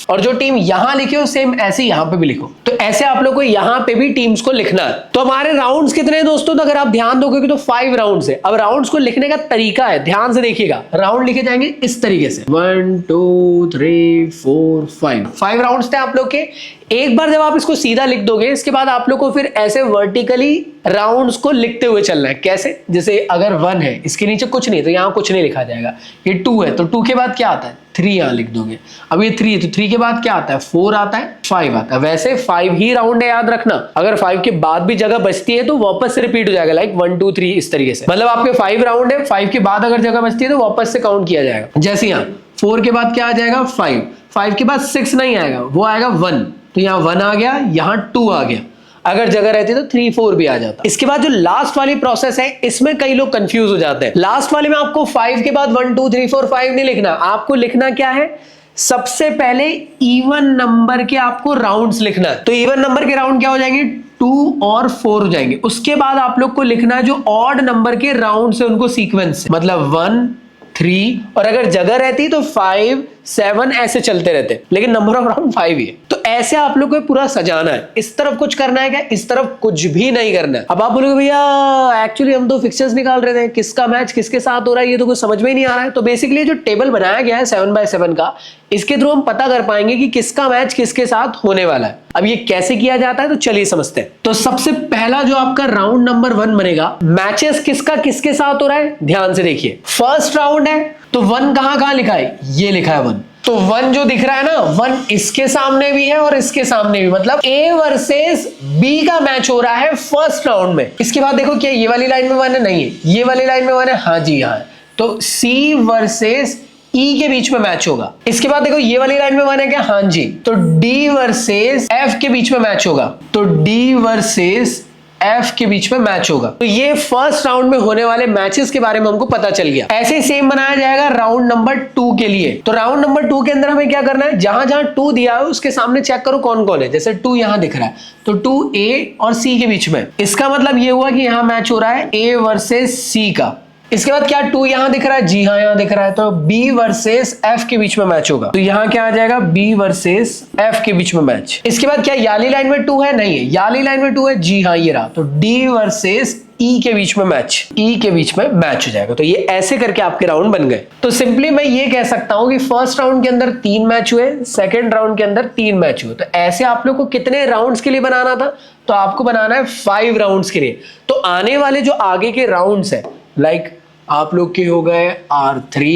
और जो टीम यहां लिखे हो सेम ऐसे यहां पे भी लिखो। तो ऐसे आप लोग को यहां पे भी टीम्स को लिखना है। तो हमारे राउंड्स कितने हैं दोस्तों, तो अगर आप ध्यान दोगे तो 5 राउंड्स है। अब राउंड्स को लिखने का तरीका है, ध्यान से देखिएगा। राउंड लिखे जाएंगे इस तरीके से, 1 2 3 4 5 राउंड्स थे आप लोग के। एक बार जब आप इसको सीधा लिख दोगे, इसके बाद आप लोग को फिर ऐसे वर्टिकली राउंड्स को लिखते हुए चलना है। कैसे, जैसे अगर 1 है, इसके नीचे कुछ नहीं, तो यहाँ कुछ नहीं लिखा जाएगा। ये 2 है, तो 2 के बाद क्या आता है, 3 यहाँ लिख दोगे। अब ये 3 तो 3 के बाद क्या आता है, 4 आता है, 5 आता है। वैसे 5 ही राउंड है, याद रखना। अगर 5 के बाद भी जगह बचती है तो वापस से रिपीट हो जाएगा, लाइक 1 2 3 इस तरीके से। मतलब आपके 5 राउंड है, 5 के बाद अगर जगह बचती है तो वापस से काउंट किया जाएगा। जैसे यहाँ 4 के बाद क्या आ जाएगा, 5, 5 के बाद 6 नहीं आएगा, वो आएगा 1, तो यहाँ 1 आ गया, यहाँ 2 आ गया। अगर जगह रहती तो 3 4 भी आ जाता। इसके बाद जो लास्ट वाली प्रोसेस है, इसमें कई लोग कंफ्यूज हो जाते हैं। लास्ट वाले में आपको 5 के बाद 1 2 3 4 5 नहीं लिखना, आपको लिखना क्या है, सबसे पहले इवन नंबर के आपको राउंड्स लिखना है। तो इवन नंबर के राउंड क्या हो जाएंगे, 2 और 4 हो जाएंगे। उसके बाद आप लोग को लिखना है जो ऑड नंबर के राउंड से उनको सीक्वेंस, मतलब 1 3, और अगर जगह रहती तो 5 7 ऐसे चलते रहते, लेकिन नंबर ऑफ राउंड 5 ही है। तो ऐसे आप लोग को पूरा सजाना है। इस तरफ कुछ करना है क्या, इस तरफ कुछ भी नहीं करना है। अब आप बोलोगे भैया एक्चुअली हम तो फिक्चर्स निकाल रहे थे, किसका मैच किसके साथ हो रहा है ये तो कुछ समझ में ही नहीं आ रहा है। तो बेसिकली जो टेबल बनाया गया है 7x7 का, इसके थ्रू हम पता कर पाएंगे कि किसका मैच किसके साथ होने वाला है। अब ये कैसे किया जाता है तो चलिए समझते हैं। तो सबसे पहला जो आपका राउंड नंबर 1 बनेगा, मैचेस किसका किसके साथ हो रहा है, ध्यान से देखिए। फर्स्ट राउंड है तो 1 कहां लिखा है, ये लिखा है 1, तो 1 जो दिख रहा है ना, 1 इसके सामने भी है और इसके सामने भी, मतलब A वर्सेस B का मैच हो रहा है फर्स्ट राउंड में। इसके बाद देखो क्या ये वाली लाइन में 1 है, नहीं है, ये वाली लाइन में 1 है, हाँ जी हाँ है, तो C वर्सेस E के बीच में मैच होगा। इसके बाद देखो ये वाली लाइन में 1 है क्या, हाँ जी, तो D वर्सेस F के बीच में मैच होगा, तो D वर्सेस F के बीच में मैच होगा। तो ये फर्स्ट राउंड में होने वाले मैचेस के बारे में हमको पता चल गया। ऐसे ही सेम बनाया जाएगा राउंड नंबर 2 के लिए। तो राउंड नंबर 2 के अंदर हमें क्या करना है, जहां जहां 2 दिया है उसके सामने चेक करो कौन कौन है। जैसे 2 यहां दिख रहा है तो 2 A और C के बीच में, इसका मतलब ये हुआ कि यहां मैच हो रहा है A वर्सेस C का। इसके बाद क्या 2 यहां दिख रहा है, जी हाँ यहां दिख रहा है, तो B वर्सेस F के बीच में मैच होगा। तो यहां क्या आ जाएगा, B वर्सेस F के बीच में मैच। इसके बाद क्या याली लाइन में 2 है, नहीं है, याली लाइन में 2 है, जी हाँ ये रहा, तो D वर्सेस E के बीच में मैच, E के बीच में मैच हो जाएगा। तो ये ऐसे करके आपके राउंड बन गए। तो सिंपली मैं ये कह सकता हूं कि फर्स्ट राउंड के अंदर 3 मैच हुए, सेकंड राउंड के अंदर 3 मैच हुए। तो ऐसे आप लोग को कितने राउंड्स के लिए बनाना था, तो आपको बनाना है 5 राउंड्स के लिए। तो आने वाले जो आगे के राउंड्स है, लाइक आप लोग के हो गए R3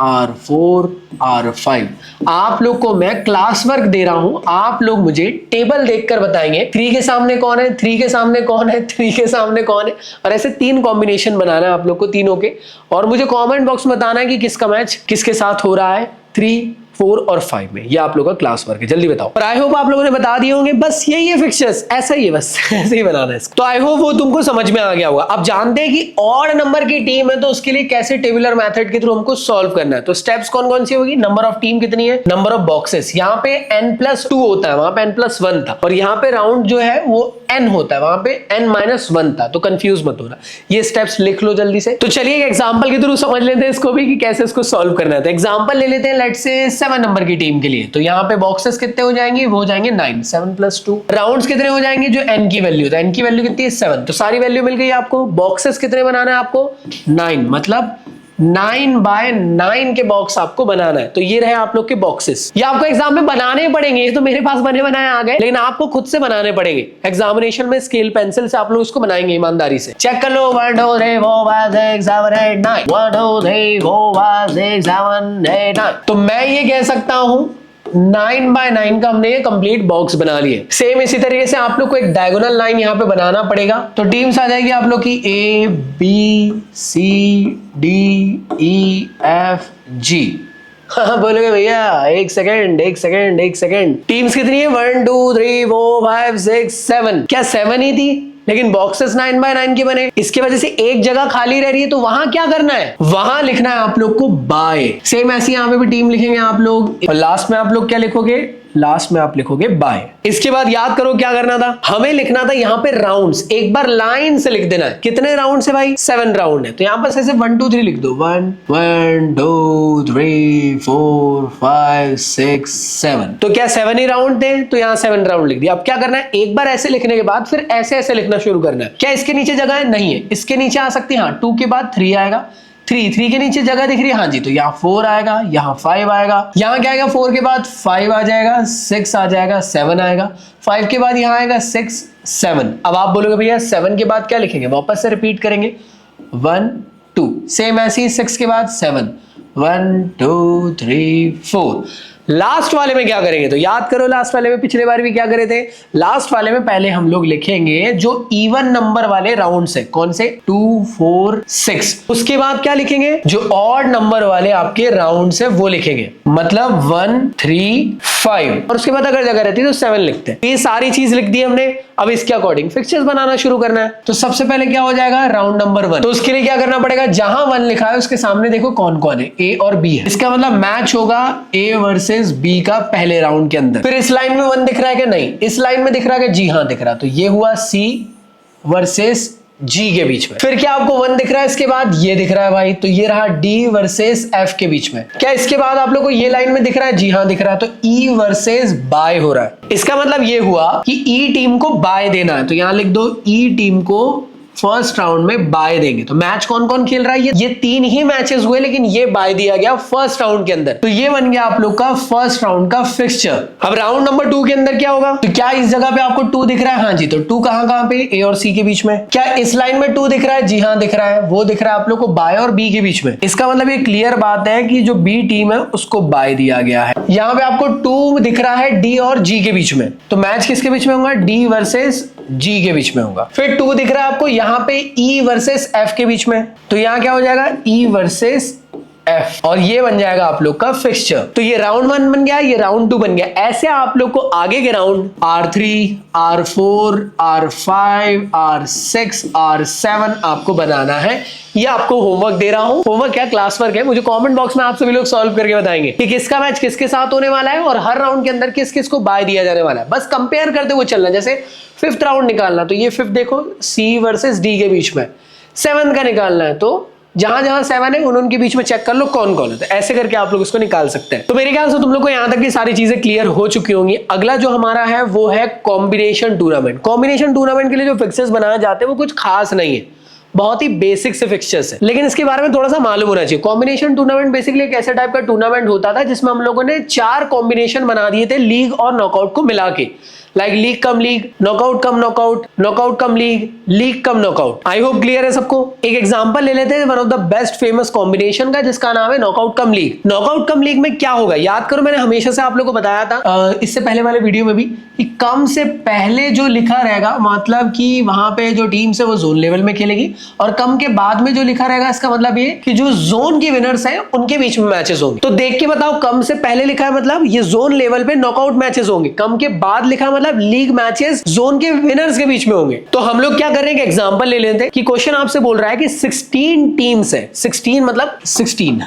R4 R5, आप लोग को मैं क्लास वर्क दे रहा हूं, आप लोग मुझे टेबल देखकर बताएंगे 3 के सामने कौन है, 3 के सामने कौन है, 3 के सामने कौन है, और ऐसे 3 कॉम्बिनेशन बनाना है आप लोग को तीनों के, और मुझे कमेंट बॉक्स में बताना है कि किसका मैच किसके साथ हो रहा है 3 4 और 5 में। ये आप लोगों का क्लास वर्क है, जल्दी बताओ। और आई होप आप लोगों ने बता दिए होंगे, बस यही है फिक्चर्स, ऐसा ही है, बस ऐसे ही बनाना है इसको। तो आई होप वो तुमको समझ में आ गया होगा। अब जानते हैं कि ऑड नंबर की टीम है तो उसके लिए कैसे टेबुलर मेथड के थ्रू हमको सॉल्व करना है। तो स्टेप्स कौन कौन सी होगी, नंबर ऑफ टीम कितनी है, नंबर ऑफ बॉक्सेस, यहाँ पे n+2 होता है, वहां पे n+1 था, और यहाँ पे राउंड जो है वो n होता है, वहां पे n-1 था, तो कंफ्यूज मत होना। ये स्टेप्स लिख लो जल्दी से। तो चलिए एक एग्जांपल के थ्रू समझ लेते हैं इसको भी कि कैसे इसको सॉल्व करना है। तो एग्जांपल ले लेते हैं, लेट्स से 7 नंबर की टीम के लिए। तो यहाँ पे बॉक्सेस कितने हो जाएंगे, वो हो जाएंगे 9, 7+2। राउंड्स कितने हो जाएंगे, जो n की वैल्यू था, n की वैल्यू कितनी है 7, तो सारी वैल्यू मिल गई आपको। बॉक्सेस कितने बनाना है आपको, 9, मतलब 9x9 के बॉक्स आपको बनाना है। तो ये रहे आप लोग के बॉक्सेस। ये आपको एग्जाम में बनाने पड़ेंगे, ये तो मेरे पास बने बनाए आ गए, लेकिन आपको खुद से बनाने पड़ेंगे। एग्जामिनेशन में स्केल पेंसिल से आप लोग इसको बनाएंगे ईमानदारी से। चेक कर लो, 1 2 3 4 5 6 7 8 9, 1 2 3 4 5 6 7 8 9। तो मैं ये कह सकता हूं 9x9 का हमने ये कंप्लीट बॉक्स बना लिए। सेम इसी तरीके से आप लोग को एक डायगोनल लाइन यहाँ पे बनाना पड़ेगा। तो टीम्स आ जाएगी आप लोग की A B C D E F G। हाँ बोलोगे भैया एक सेकेंड, टीम्स कितनी है, 1 2 3 4 5 6 7, क्या 7 ही थी, लेकिन बॉक्सेस 9x9 के बने। इसके वजह से एक जगह खाली रह रही है, तो वहां क्या करना है, वहां लिखना है आप लोग को बाय। सेम ऐसे यहाँ पे भी टीम लिखेंगे आप लोग, और लास्ट में आप लोग क्या लिखोगे, लास्ट में आप लिखोगे बाय। इसके बाद याद करो क्या करना था, हमें लिखना था यहाँ पे राउंड्स, एक बार लाइन से लिख देना है। कितने राउंड है भाई, 7 राउंड है, तो यहाँ पर ऐसे 1 2 3 लिख दो, 1 2 3 4 5 6 7। तो क्या 7 ही राउंड थे, तो यहाँ 7 राउंड लिख दिया। अब क्या करना है, एक बार ऐसे लिखने के बाद फिर ऐसे ऐसे लिखना शुरू करना है। क्या इसके नीचे जगह है, नहीं है, इसके नीचे आ सकती है, हाँ 2 के बाद 3 आएगा, 3 के नीचे जगह दिख रही है, हाँ जी, तो यहाँ 4 आएगा, यहाँ 5 आएगा, यहाँ क्या आएगा, 4 के बाद 5 आ जाएगा, 6 आ जाएगा, 7 आएगा, 5 के बाद यहाँ आएगा 6 7। अब आप बोलोगे भैया 7 के बाद क्या लिखेंगे, वापस से रिपीट करेंगे 1 2, सेम ऐसे ही 6 के बाद 7, 1 2 3 4। लास्ट वाले में क्या करेंगे, तो याद करो लास्ट वाले में पिछले बार भी क्या करे थे। लास्ट वाले में पहले हम लोग लिखेंगे जो इवन नंबर वाले राउंड्स है, कौन से 2 4 6। उसके बाद क्या लिखेंगे, जो ऑड नंबर वाले आपके राउंड्स है वो लिखेंगे, मतलब 1 3 5। और उसके बाद अगर जगह रहती है तो 7 लिखते हैं। ये सारी चीज लिख दी हमने। अब इसके अकॉर्डिंग फिक्सचर्स बनाना शुरू करना है। तो सबसे पहले क्या हो जाएगा, राउंड नंबर 1। तो उसके लिए क्या करना पड़ेगा, जहां 1 लिखा है उसके सामने देखो कौन कौन है, ए और बी है। इसका मतलब मैच होगा ए वर्सेस बी का पहले राउंड के अंदर। फिर इस लाइन में 1 दिख रहा है कि नहीं, इस लाइन में दिख रहा है कि जी हाँ दिख रहा है, तो ये हुआ सी वर्सेस जी के बीच में। फिर क्या आपको 1 दिख रहा है, इसके बाद ये दिख रहा है भाई, तो ये रहा डी वर्सेस एफ के बीच में। क्या इसके बाद आप लोग को ये लाइन में दिख रहा है, जी हाँ दिख रहा है, तो ई वर्सेस बाय हो रहा है। इसका मतलब ये हुआ कि ई टीम को बाय देना है, तो यहां लिख दो ई टीम को फर्स्ट राउंड में बाय देंगे। तो मैच कौन कौन खेल रहा है, ये 3 ही मैचेस हुए, लेकिन ये बाय दिया गया फर्स्ट राउंड के अंदर। तो ये बन गया आप लोग का फर्स्ट राउंड का फिक्सचर। अब राउंड नंबर 2 के अंदर क्या होगा, तो क्या इस जगह पे आपको 2 दिख रहा है, हाँ जी, तो 2 कहां पे, ए और सी के बीच में। क्या इस लाइन में 2 दिख रहा है, जी हाँ दिख रहा है, वो दिख रहा है आप लोग को बाय और बी के बीच में। इसका मतलब ये क्लियर बात है कि जो बी टीम है उसको बाय दिया गया है। यहाँ पे आपको 2 दिख रहा है डी और जी के बीच में, तो मैच किसके बीच में होगा, डी वर्सेस जी के बीच में होगा। फिर 2 दिख रहा है आपको यहाँ पे ई वर्सेस एफ के बीच में, तो यहां क्या हो जाएगा, ई वर्सेस एफ, और ये बन जाएगा आप लोग का फिक्सचर। तो ये राउंड 1 बन गया, ये राउंड 2 बन गया। ऐसे आप लोग को आगे के round R3 R4 R5 R6 R7 आपको बनाना है। ये आपको होमवर्क दे रहा हूं, होमवर्क क्या क्लास वर्क है, मुझे कमेंट बॉक्स में आप सभी लोग सॉल्व करके बताएंगे कि किसका मैच किसके साथ होने वाला है और हर राउंड के अंदर किस किस को बाय दिया जाने वाला है। बस कंपेयर करते हुए चलना। जैसे 5th राउंड निकालना, तो ये 5th देखो सी वर्सेस डी के बीच में। 7th का निकालना है, तो जहां जहां 7 है उनके बीच में चेक कर लो कौन कौन है, तो ऐसे करके आप लोग इसको निकाल सकते हैं। तो मेरे ख्याल से तुम लोग को यहां तक की सारी चीजें क्लियर हो चुकी होंगी। अगला जो हमारा है वो है कॉम्बिनेशन टूर्नामेंट। कॉम्बिनेशन टूर्नामेंट के लिए जो फिक्सर्स बनाए जाते हैं वो कुछ खास नहीं है, बहुत ही बेसिक से फिक्सचर्स है, लेकिन इसके बारे में थोड़ा सा मालूम होना चाहिए। कॉम्बिनेशन टूर्नामेंट बेसिकली एक ऐसे टाइप का टूर्नामेंट होता था जिसमें हम लोगों ने 4 कॉम्बिनेशन बना दिए थे लीग और नॉकआउट को मिला के, like league cum league, knockout come knockout, knockout cum league, league cum knockout. I hope clear है सबको। एक एग्जांपल ले लेते हैं one of the best famous combination का, जिसका नाम है knockout cum league. Knockout cum league में क्या होगा, याद करो मैंने हमेशा से आप लोगों को बताया था इससे पहले वाले वीडियो में भी, कि कम से पहले जो लिखा रहेगा मतलब कि वहां पे जो टीम है वो जोन लेवल में खेलेगी, और कम के बाद में जो लिखा रहेगा इसका मतलब ये कि जो जोन के विनर्स हैं उनके बीच में मैचेस होंगे। तो देख के बताओ, कम से पहले लिखा है मतलब ये जोन लेवल पे नॉकआउट मैचेस होंगे, कम के बाद लिखा मतलब लीग मैचेस जोन के विनर्स के बीच में होंगे। तो हम लोग क्या करेंगे, एग्जांपल ले लेते हैं कि क्वेश्चन आपसे बोल रहा है कि 16 टीम्स है, 16 मतलब 16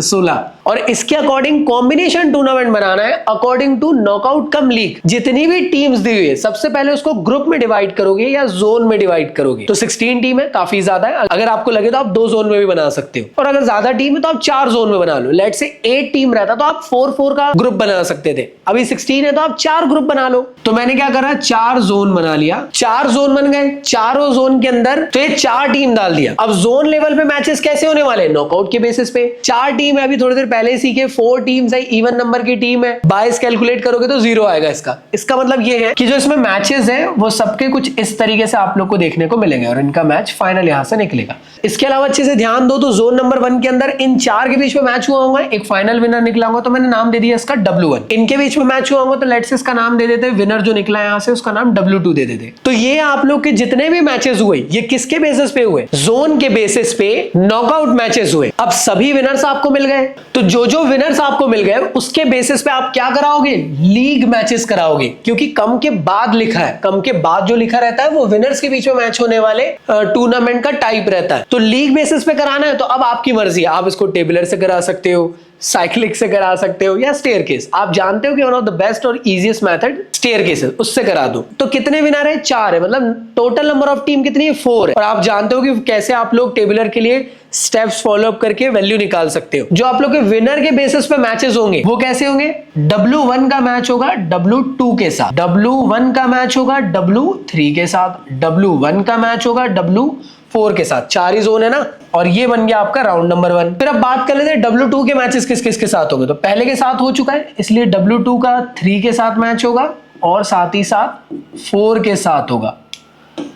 16, और इसके अकॉर्डिंग कॉम्बिनेशन टूर्नामेंट बनाना है according to knockout cum league. जितनी भी टीम्स दी हुई है सबसे पहले उसको ग्रुप में डिवाइड करोगे या जोन में डिवाइड करोगे। तो 16 टीम है, काफी ज्यादा है, अगर आपको लगे तो आप 2 जोन में भी बना सकते हो, और अगर ज्यादा टीम है तो आप 4 जोन में बना लो। लेट्स से 8 टीम रहता तो आप 4-4 का ग्रुप बना सकते थे, अभी 16 है तो आप 4 ग्रुप बना लो। तो मैंने क्या करा, 4 जोन बना लिया, 4 जोन बन गए, चारों जोन के अंदर तो ये 4 टीम डाल दिया। अब जोन लेवल पे मैचेस कैसे होने वाले, नॉकआउट के बेसिस पे। 4 टीम है, अभी थोड़ी देर पहले सीखे, 4 टीम्स है, इवन नंबर की टीम है, बाइस कैलकुलेट करोगे तो 0 आएगा। इसका मतलब ये है कि जो इसमें मैचेस है वो सबके कुछ इस तरीके से आप लोग को देखने को मिलेंगे, और इनका मैच फाइनल यहां से निकलेगा। इसके अलावा अच्छे से ध्यान दो, तो जोन नंबर 1 के अंदर इन 4 के बीच में मैच हुआ होगा, एक फाइनल विनर निकला होगा, तो मैंने नाम दे दिया इसका W1। इनके बीच में मैच हुआ होगा तो लेट्स से इसका नाम दे देते, विनर जो निकला है यहां से उसका नाम W2 दे देते। तो ये आप लोग के जितने भी मैचेस हुए ये किसके बेसिस पे हुए, जोन के बेसिस पे नॉकआउट मैचेस हुए। अब सभी विनर्स आपको मिल गए, तो जो जो विनर्स आपको मिल गए उसके बेसिस पे आप क्या कराओगे, लीग मैचेस कराओगे, क्योंकि कम के बाद लिखा है, कम के बाद जो लिखा रहता है वो विनर्स के बीच में मैच होने वाले टूर्नामेंट का टाइप रहता है। तो लीग बेसिस पे कराना है तो अब आपकी मर्जी है, आप इसको टेबुलर से करा सकते हो, साइक्लिक से करा सकते हो, या स्टेयरकेस। आप जानते हो कि वन ऑफ द बेस्ट और इजीएस्ट मेथड स्टेयरकेस है, उससे करा दो। तो कितने विनर है, 4 है, मतलब टोटल नंबर ऑफ टीम कितनी है, 4 है। और आप जानते हो कि कैसे आप लोग टेबुलर के लिए स्टेप्स फॉलो अप करके वैल्यू निकाल सकते हो। जो आप लोग के विनर के बेसिस पे मैचेस होंगे वो कैसे होंगे, W1 का मैच होगा W2 के साथ, W1 का मैच होगा W3 के साथ, W1 का मैच होगा W4 के साथ। 4 ही जोन है ना, और ये बन गया आपका राउंड नंबर 1। फिर अब बात कर लेते हैं W2 के मैचेस किस किस के साथ होंगे। तो पहले के साथ हो चुका है, इसलिए W2 का 3 के साथ मैच होगा, और साथ ही साथ 4 के साथ होगा,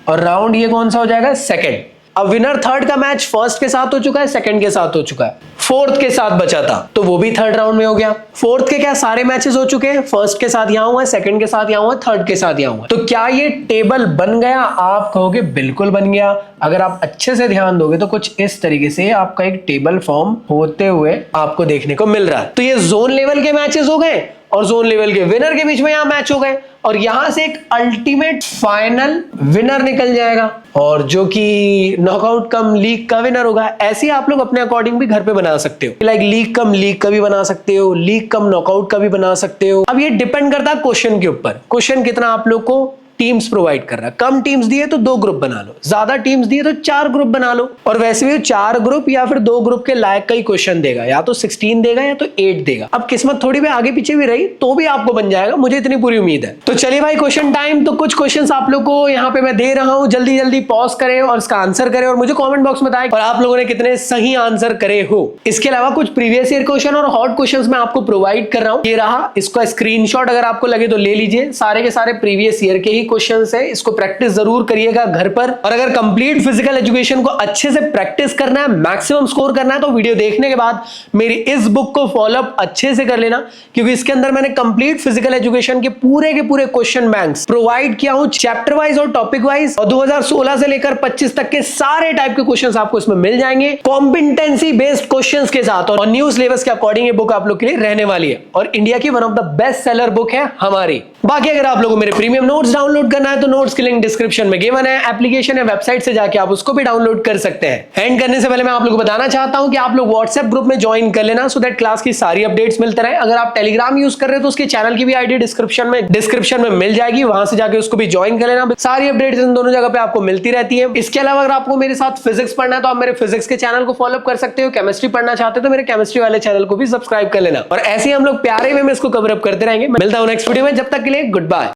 और राउंड ये कौन सा हो जाएगा, सेकंड। अब विनर थर्ड का मैच फर्स्ट के साथ हो चुका है, सेकंड के साथ हो चुका है, फोर्थ के साथ बचा था तो वो भी थर्ड राउंड में हो गया। फोर्थ के क्या सारे मैचेस हो चुके हैं, फर्स्ट के साथ यहां हुआ है, सेकंड के साथ यहां हुआ है, थर्ड के साथ यहां हुआ है। तो क्या ये टेबल बन गया? आप कहोगे बिल्कुल बन गया। अगर आप अच्छे से ध्यान दोगे तो कुछ इस तरीके से आपका एक टेबल फॉर्म होते हुए आपको देखने को मिल रहा है। तो ये जोन लेवल के मैचेस हो गए और जोन लेवल के विनर के बीच में यहां मैच हो गए और यहां से एक अल्टीमेट फाइनल विनर निकल जाएगा और जो कि नॉकआउट कम लीग का विनर होगा। ऐसे ही आप लोग अपने अकॉर्डिंग भी घर पे बना सकते हो, लाइक लीग कम लीग का भी बना सकते हो, लीग कम नॉकआउट का भी बना सकते हो। अब ये डिपेंड करता है क्वेश्चन के ऊपर, क्वेश्चन कितना आप लोग को टीम्स प्रोवाइड कर रहा है। कम टीम्स दिए तो 2 ग्रुप बना लो, ज्यादा टीम्स दिए तो 4 ग्रुप बना लो। और वैसे भी 4 ग्रुप या फिर 2 ग्रुप के लायक का ही क्वेश्चन देगा, या तो 16 देगा या तो 8 देगा। अब किस्मत थोड़ी भी आगे पीछे भी रही तो भी आपको बन जाएगा, मुझे इतनी पूरी उम्मीद है। तो चलिए भाई क्वेश्चन टाइम। तो कुछ क्वेश्चंस आप लोग को यहाँ पे मैं दे रहा हूँ, जल्दी जल्दी पॉज करें और इसका आंसर करें और मुझे कॉमेंट बॉक्स में बताएं और आप लोगों ने कितने सही आंसर करे हो। इसके अलावा कुछ प्रीवियस ईयर क्वेश्चन और हॉट क्वेश्चन मैं आपको प्रोवाइड कर रहा हूँ। ये रहा, इसका स्क्रीनशॉट अगर आपको लगे तो ले लीजिए। सारे के सारे प्रीवियस ईयर के ही क्वेश्चन है, इसको प्रैक्टिस जरूर करिएगा घर पर। और अगर कंप्लीट फिजिकल एजुकेशन को अच्छे से प्रैक्टिस करना है, मैक्सिमम स्कोर करना है, तो वीडियो देखने के बाद मेरी इस बुक को फॉलोअप अच्छे से कर लेना, क्योंकि इसके अंदर मैंने कंप्लीट फिजिकल एजुकेशन के पूरे क्वेश्चन बैंक्स प्रोवाइड किया हूं, चैप्टर वाइज और टॉपिक वाइज। और 2016 से लेकर 25 तक के सारे टाइप के क्वेश्चंस आपको इसमें मिल जाएंगे, कॉम्पिटेंसी बेस्ड क्वेश्चंस के साथ। और न्यू सिलेबस के अकॉर्डिंग ये बुक आप लोग के लिए रहने वाली है और इंडिया की one of the best seller book है हमारी। बाकी अगर आप लोगों को मेरे प्रीमियम नोट्स डाउनलोड करना है तो नोट्स की लिंक डिस्क्रिप्शन में गिवन है, एप्लीकेशन या वेबसाइट से जाके आप उसको भी डाउनलोड कर सकते हैं। एंड करने से पहले मैं आप लोगों को बताना चाहता हूं कि आप लोग व्हाट्सएप ग्रुप में ज्वाइन कर लेना, सो दैट क्लास की सारी अपडेट्स मिलते रहे। अगर आप टेलीग्राम यूज कर रहे हो तो उसके चैनल की भी आईडी डिस्क्रिप्शन में मिल जाएगी, वहां से जाके उसको भी ज्वाइन कर लेना। सारी अपडेट्स इन दोनों जगह पे आपको मिलती रहती है। इसके अलावा अगर आपको मेरे साथ फिजिक्स पढ़ना है तो आप मेरे फिजिक्स के चैनल को फॉलो कर सकते हो, केमिस्ट्री पढ़ना चाहते हो तो मेरे केमिस्ट्री वाले चैनल को भी सब्सक्राइब कर लेना। और ऐसे ही हम लोग प्यारे वे में इसको कवर अप करते रहेंगे। मिलता हूं नेक्स्ट वीडियो में, जब तक के लिए गुड बाय।